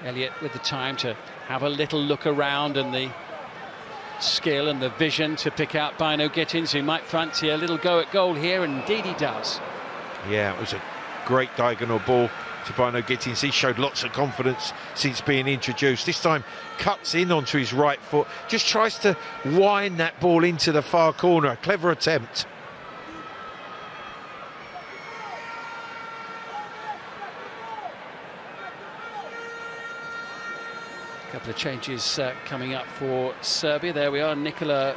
S1: Elliott with the time to have a little look around and the skill and the vision to pick out Bino Gittins, who might fancy a little go at goal here, and indeed he does.
S2: Yeah, it was a great diagonal ball to Bino Gittins. He showed lots of confidence since being introduced. This time cuts in onto his right foot, just tries to wind that ball into the far corner. A clever attempt.
S1: Couple of changes coming up for Serbia. There we are, Nikola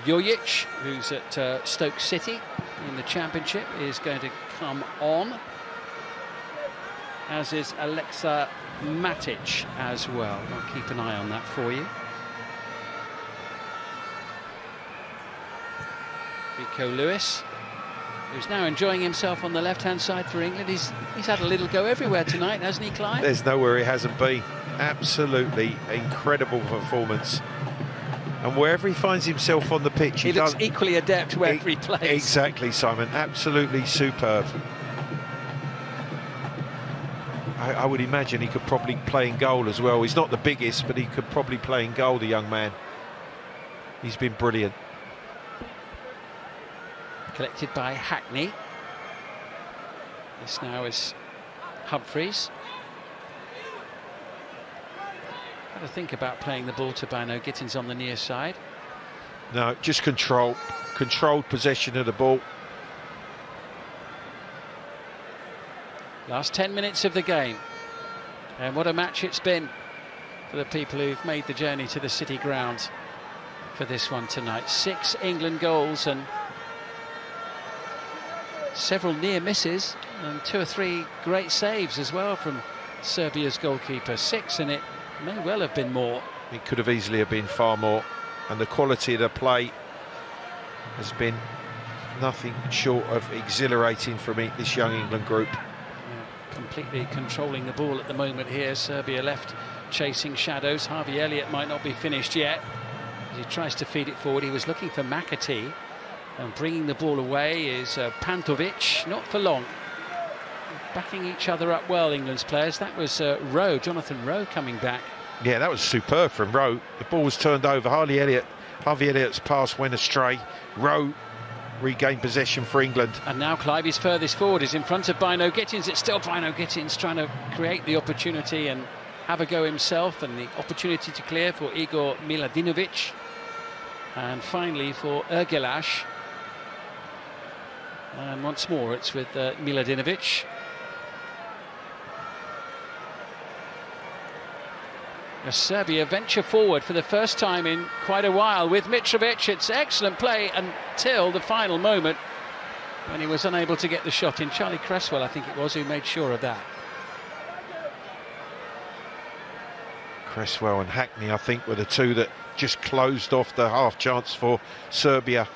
S1: Jojic, who's at Stoke City in the Championship, is going to come on, as is Aleksa Matic as well. I'll keep an eye on that for you. Rico Lewis, who's now enjoying himself on the left-hand side for England. He's had a little go everywhere tonight, hasn't he, Clive?
S2: There's nowhere he hasn't been. Absolutely incredible performance. And wherever he finds himself on the pitch,
S1: he looks equally adept wherever he plays.
S2: Exactly, Simon. Absolutely superb. I would imagine he could probably play in goal as well. He's not the biggest, but he could probably play in goal, the young man. He's been brilliant.
S1: Collected by Hackney. This now is Humphreys. Got to think about playing the ball to Bino Gittins on the near side.
S2: No, just controlled possession of the ball.
S1: Last 10 minutes of the game, and what a match it's been. for the people who've made the journey to the City Ground for this one tonight. 6 England goals and several near misses and 2 or 3 great saves as well from Serbia's goalkeeper. 6, and it may well have been more.
S2: It could have easily have been far more, and the quality of the play has been nothing short of exhilarating from this young England group.
S1: Yeah, completely controlling the ball at the moment here. Serbia left chasing shadows. Harvey Elliott might not be finished yet as he tries to feed it forward. He was looking for McAtee, and bringing the ball away is Pantovic. Not for long. Backing each other up well, England's players. That was Rowe, Jonathan Rowe, coming back.
S2: Yeah, that was superb from Rowe. The ball was turned over. Harvey Elliott's pass went astray. Rowe regained possession for England.
S1: And now Clive is furthest forward, is in front of Bino Gittins. It's still Bino Gittins trying to create the opportunity and have a go himself, and the opportunity to clear for Igor Miladinovic. And finally for Ergelash. And once more it's with Miladinovic. As Serbia venture forward for the first time in quite a while with Mitrovic. It's excellent play until the final moment when he was unable to get the shot in. Charlie Cresswell, I think it was, who made sure of that.
S2: Cresswell and Hackney, I think, were the two that just closed off the half chance for Serbia.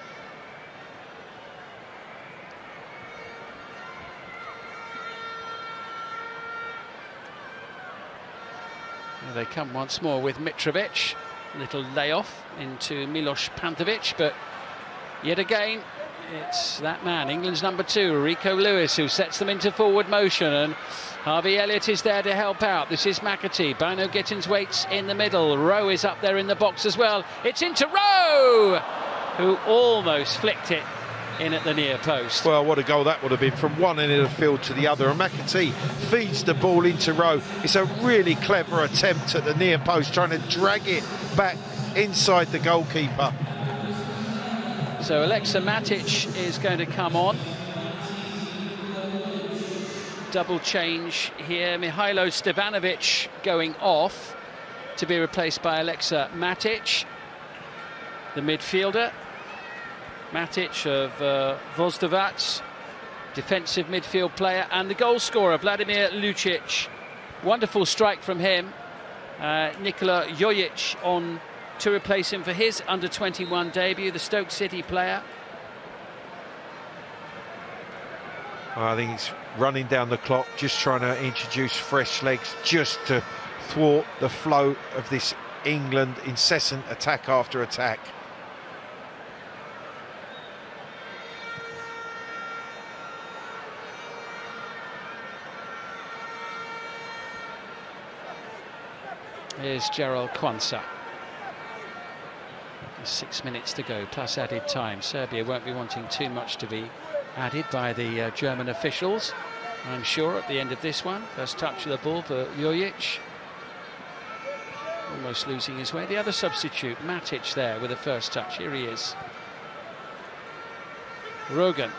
S1: They come once more with Mitrovic. A little layoff into Milos Pantovic, but yet again it's that man, England's number 2, Rico Lewis, who sets them into forward motion, and Harvey Elliott is there to help out. This is McAtee. Bino Gittins waits in the middle. Rowe is up there in the box as well. It's into Rowe, who almost flicked it in at the near post.
S2: Well, what a goal that would have been, from one end of the field to the other. And McAtee feeds the ball into Rowe. It's a really clever attempt at the near post, trying to drag it back inside the goalkeeper.
S1: So Aleksa Matic is going to come on. Double change here. Mihailo Stevanovic going off to be replaced by Aleksa Matic, the midfielder. Matic of Vozdovac, defensive midfield player, and the goal scorer Vladimir Lucic. Wonderful strike from him. Nikola Jojic on to replace him for his under-21 debut, the Stoke City player.
S2: I think he's running down the clock, just trying to introduce fresh legs, just to thwart the flow of this England incessant attack after attack.
S1: Here's Gerald Kwanza. 6 minutes to go, plus added time. Serbia won't be wanting too much to be added by the German officials, I'm sure, at the end of this one. First touch of the ball for Jojic. Almost losing his way. The other substitute, Matic, there with the first touch. Here he is. Rogan.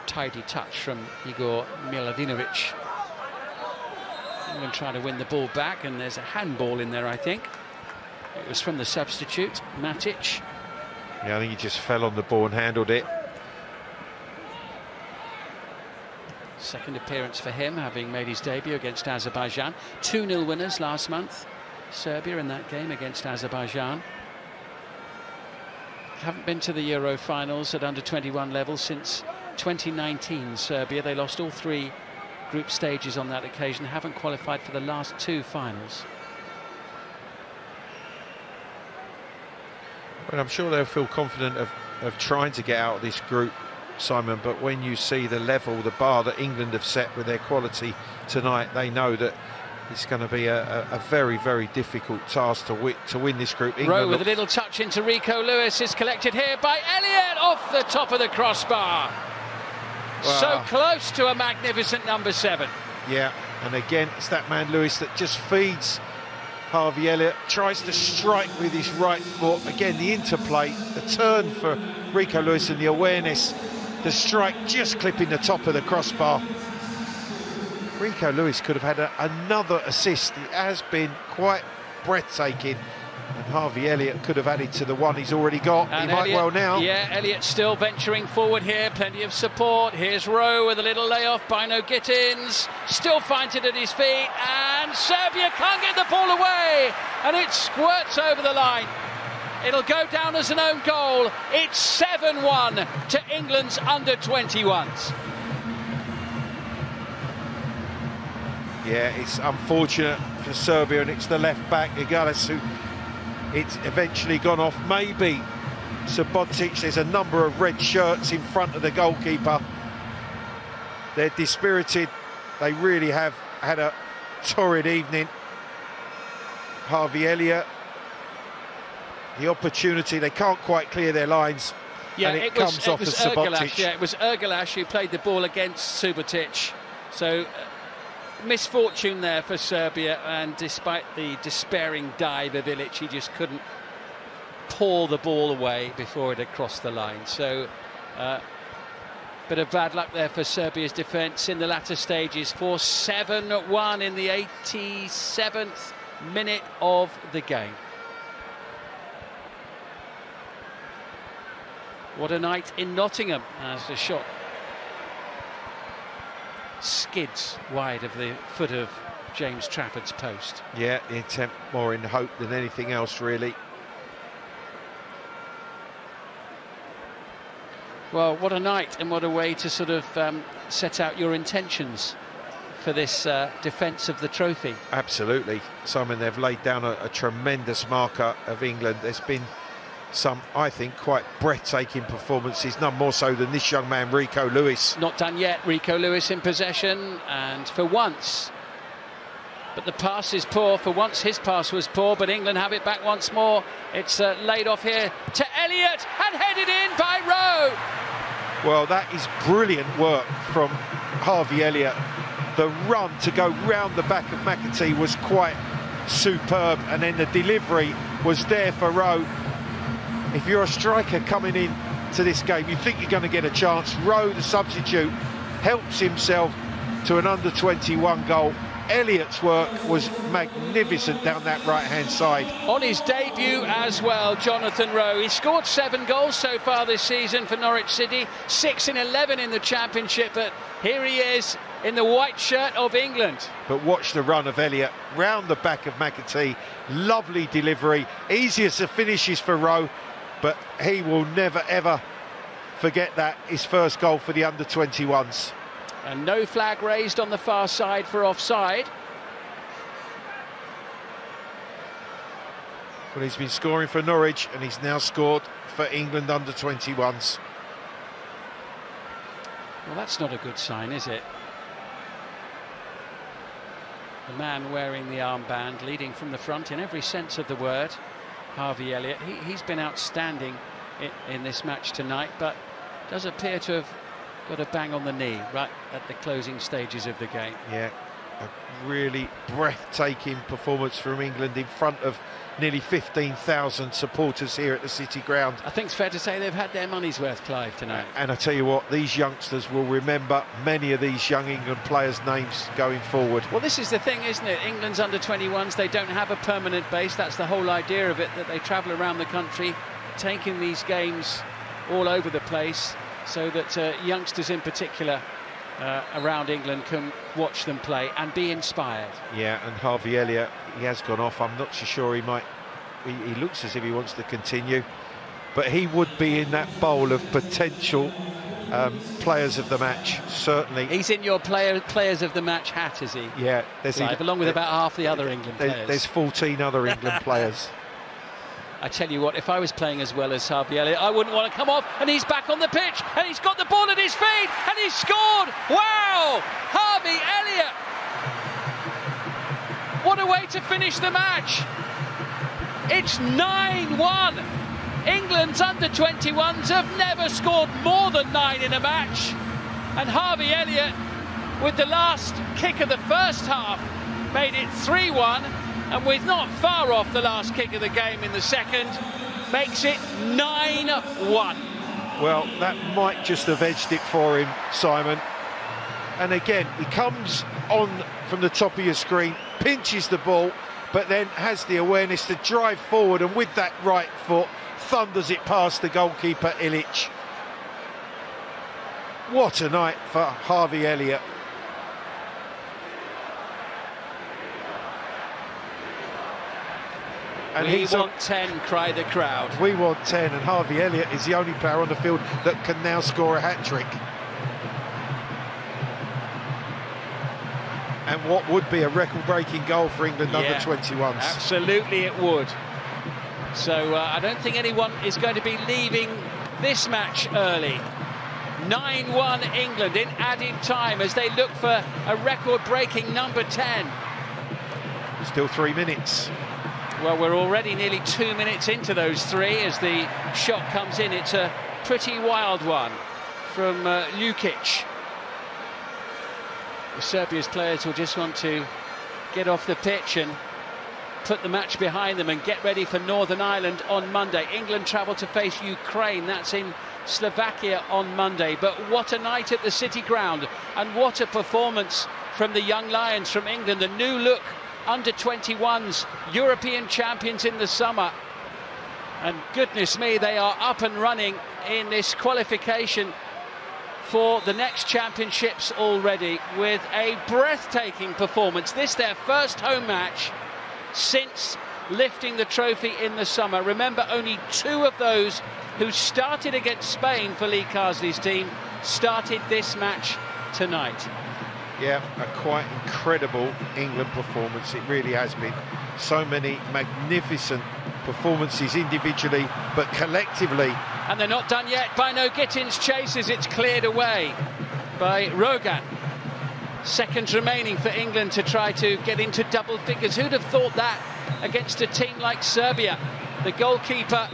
S1: Tidy touch from Igor Miladinovic. England trying to win the ball back, and there's a handball in there, I think. It was from the substitute, Matic.
S2: Yeah, I think he just fell on the ball and handled it.
S1: Second appearance for him, having made his debut against Azerbaijan. 2-0 winners last month, Serbia, in that game against Azerbaijan. Haven't been to the Euro finals at under-21 level since 2019, Serbia. They lost all 3 group stages on that occasion, haven't qualified for the last 2 finals.
S2: Well, I'm sure they'll feel confident of trying to get out of this group, Simon, but when you see the level, the bar that England have set with their quality tonight, they know that it's going to be a very, very difficult task to win this group.
S1: Rowe with a little touch into Rico Lewis, is collected here by Elliott off the top of the crossbar. Wow. So close to a magnificent number 7.
S2: Yeah, and again, it's that man Lewis that just feeds Harvey Elliott tries to strike with his right foot. Again, the interplay, the turn for Rico Lewis and the awareness. The strike just clipping the top of the crossbar. Rico Lewis could have had another assist. It has been quite breathtaking. And Harvey Elliott could have added to the one he's already got.
S1: And
S2: he might well now.
S1: Yeah, Elliott still venturing forward here. Plenty of support. Here's Rowe with a little layoff by No Gittins. Still finds it at his feet. And Serbia can't get the ball away. And it squirts over the line. It'll go down as an own goal. It's 7-1 to England's under-21s.
S2: Yeah, it's unfortunate for Serbia, and it's the left-back, Igalis, who it's eventually gone off. Maybe Subotic, there's a number of red shirts in front of the goalkeeper. They're dispirited. They really have had a torrid evening. Harvey Elliott, the opportunity, they can't quite clear their lines.
S1: Yeah,
S2: and it comes off as Subotic.
S1: Yeah, it was Ergalash who played the ball against Subotic. So misfortune there for Serbia, and despite the despairing dive of Ilic, he just couldn't paw the ball away before it had crossed the line. So bit of bad luck there for Serbia's defence in the latter stages. For 7-1 in the 87th minute of the game. What a night in Nottingham as the shot skids wide of the foot of James Trafford's post.
S2: Yeah, the attempt more in hope than anything else, really.
S1: Well, what a night, and what a way to sort of set out your intentions for this defence of the trophy.
S2: Absolutely, Simon, they've laid down a tremendous marker of England. There's been some, I think, quite breathtaking performances, none more so than this young man, Rico Lewis.
S1: Not done yet. Rico Lewis in possession, and for once, but the pass is poor. For once his pass was poor, but England have it back once more. It's laid off here to Elliott and headed in by Rowe.
S2: Well, that is brilliant work from Harvey Elliott. The run to go round the back of McAtee was quite superb, and then the delivery was there for Rowe. If you're a striker coming in to this game, you think you're going to get a chance. Rowe, the substitute, helps himself to an under-21 goal. Elliott's work was magnificent down that right-hand side.
S1: On his debut as well, Jonathan Rowe. He scored 7 goals so far this season for Norwich City, 6 in 11 in the Championship, but here he is in the white shirt of England.
S2: But watch the run of Elliott round the back of McAtee. Lovely delivery, easiest of finishes for Rowe, but he will never ever forget that, his first goal for the under-21s.
S1: And no flag raised on the far side for offside.
S2: Well, he's been scoring for Norwich, and he's now scored for England under-21s.
S1: Well, that's not a good sign, is it? The man wearing the armband, leading from the front in every sense of the word, Harvey Elliott. He's been outstanding in this match tonight, but does appear to have got a bang on the knee right at the closing stages of the game.
S2: Yeah, a really breathtaking performance from England in front of nearly 15,000 supporters here at the City Ground.
S1: I think it's fair to say they've had their money's worth, Clive, tonight.
S2: And I tell you what, these youngsters will remember many of these young England players' names going forward.
S1: Well, this is the thing, isn't it? England's under-21s, they don't have a permanent base. That's the whole idea of it, that they travel around the country, taking these games all over the place, so that youngsters in particular around England can watch them play and be inspired.
S2: Yeah, and Harvey Elliott, he has gone off. I'm not so sure he might. He looks as if he wants to continue, but he would be in that bowl of potential players of the match, certainly.
S1: He's in your players of the match hat, is he?
S2: Yeah,
S1: along with about half the other England players.
S2: There's 14 other England players.
S1: I tell you what, if I was playing as well as Harvey Elliott, I wouldn't want to come off, and he's back on the pitch, and he's got the ball at his feet, and he's scored! Wow! Harvey Elliott! What a way to finish the match! It's 9-1! England's under-21s have never scored more than 9 in a match, and Harvey Elliott, with the last kick of the first half, made it 3-1. and with not far off the last kick of the game in the second, makes it 9-1.
S2: Well, that might just have edged it for him, Simon. And again, he comes on from the top of your screen, pinches the ball, but then has the awareness to drive forward, and with that right foot, thunders it past the goalkeeper, Ilic. What a night for Harvey Elliott.
S1: And we want 10, cry the crowd.
S2: We want 10, and Harvey Elliott is the only player on the field that can now score a hat-trick. And what would be a record-breaking goal for England under 21s.
S1: Absolutely it would. So I don't think anyone is going to be leaving this match early. 9-1 England in added time as they look for a record-breaking number 10.
S2: Still 3 minutes.
S1: Well, we're already nearly 2 minutes into those 3 as the shot comes in. It's a pretty wild one from Lukic. Serbia's players will just want to get off the pitch and put the match behind them and get ready for Northern Ireland on Monday. England travel to face Ukraine. That's in Slovakia on Monday. But what a night at the City Ground, and what a performance from the young Lions from England, the new look under-21s, European champions in the summer. And goodness me, they are up and running in this qualification for the next championships already with a breathtaking performance. This their first home match since lifting the trophy in the summer. Remember, only 2 of those who started against Spain for Lee Carsley's team started this match tonight.
S2: Yeah, a quite incredible England performance. It really has been. So many magnificent performances individually, but collectively.
S1: And they're not done yet. Bino Gittins chases, it's cleared away by Rogan. Seconds remaining for England to try to get into double figures. Who'd have thought that against a team like Serbia? The goalkeeper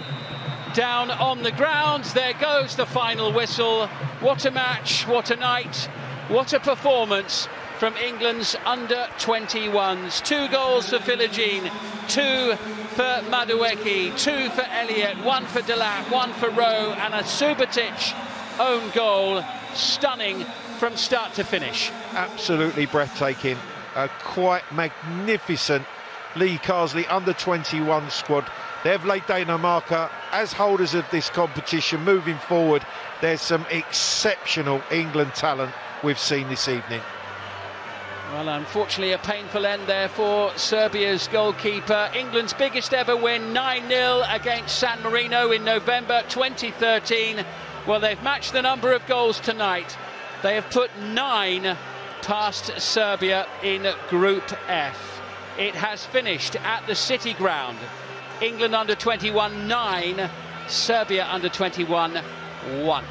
S1: down on the ground. There goes the final whistle. What a match, what a night. What a performance from England's under-21s. 2 goals for Philogene, 2 for Madueke, 2 for Elliott, 1 for Delap, 1 for Rowe, and a Subotic own goal. Stunning from start to finish.
S2: Absolutely breathtaking. A quite magnificent Lee Carsley under-21 squad. They've laid down a marker as holders of this competition. Moving forward, there's some exceptional England talent we've seen this evening.
S1: Well, unfortunately, a painful end there for Serbia's goalkeeper. England's biggest ever win, 9-0 against San Marino in November 2013. Well, they've matched the number of goals tonight. They have put 9 past Serbia in Group F. It has finished at the City Ground. England under 21, 9. Serbia under 21, 1.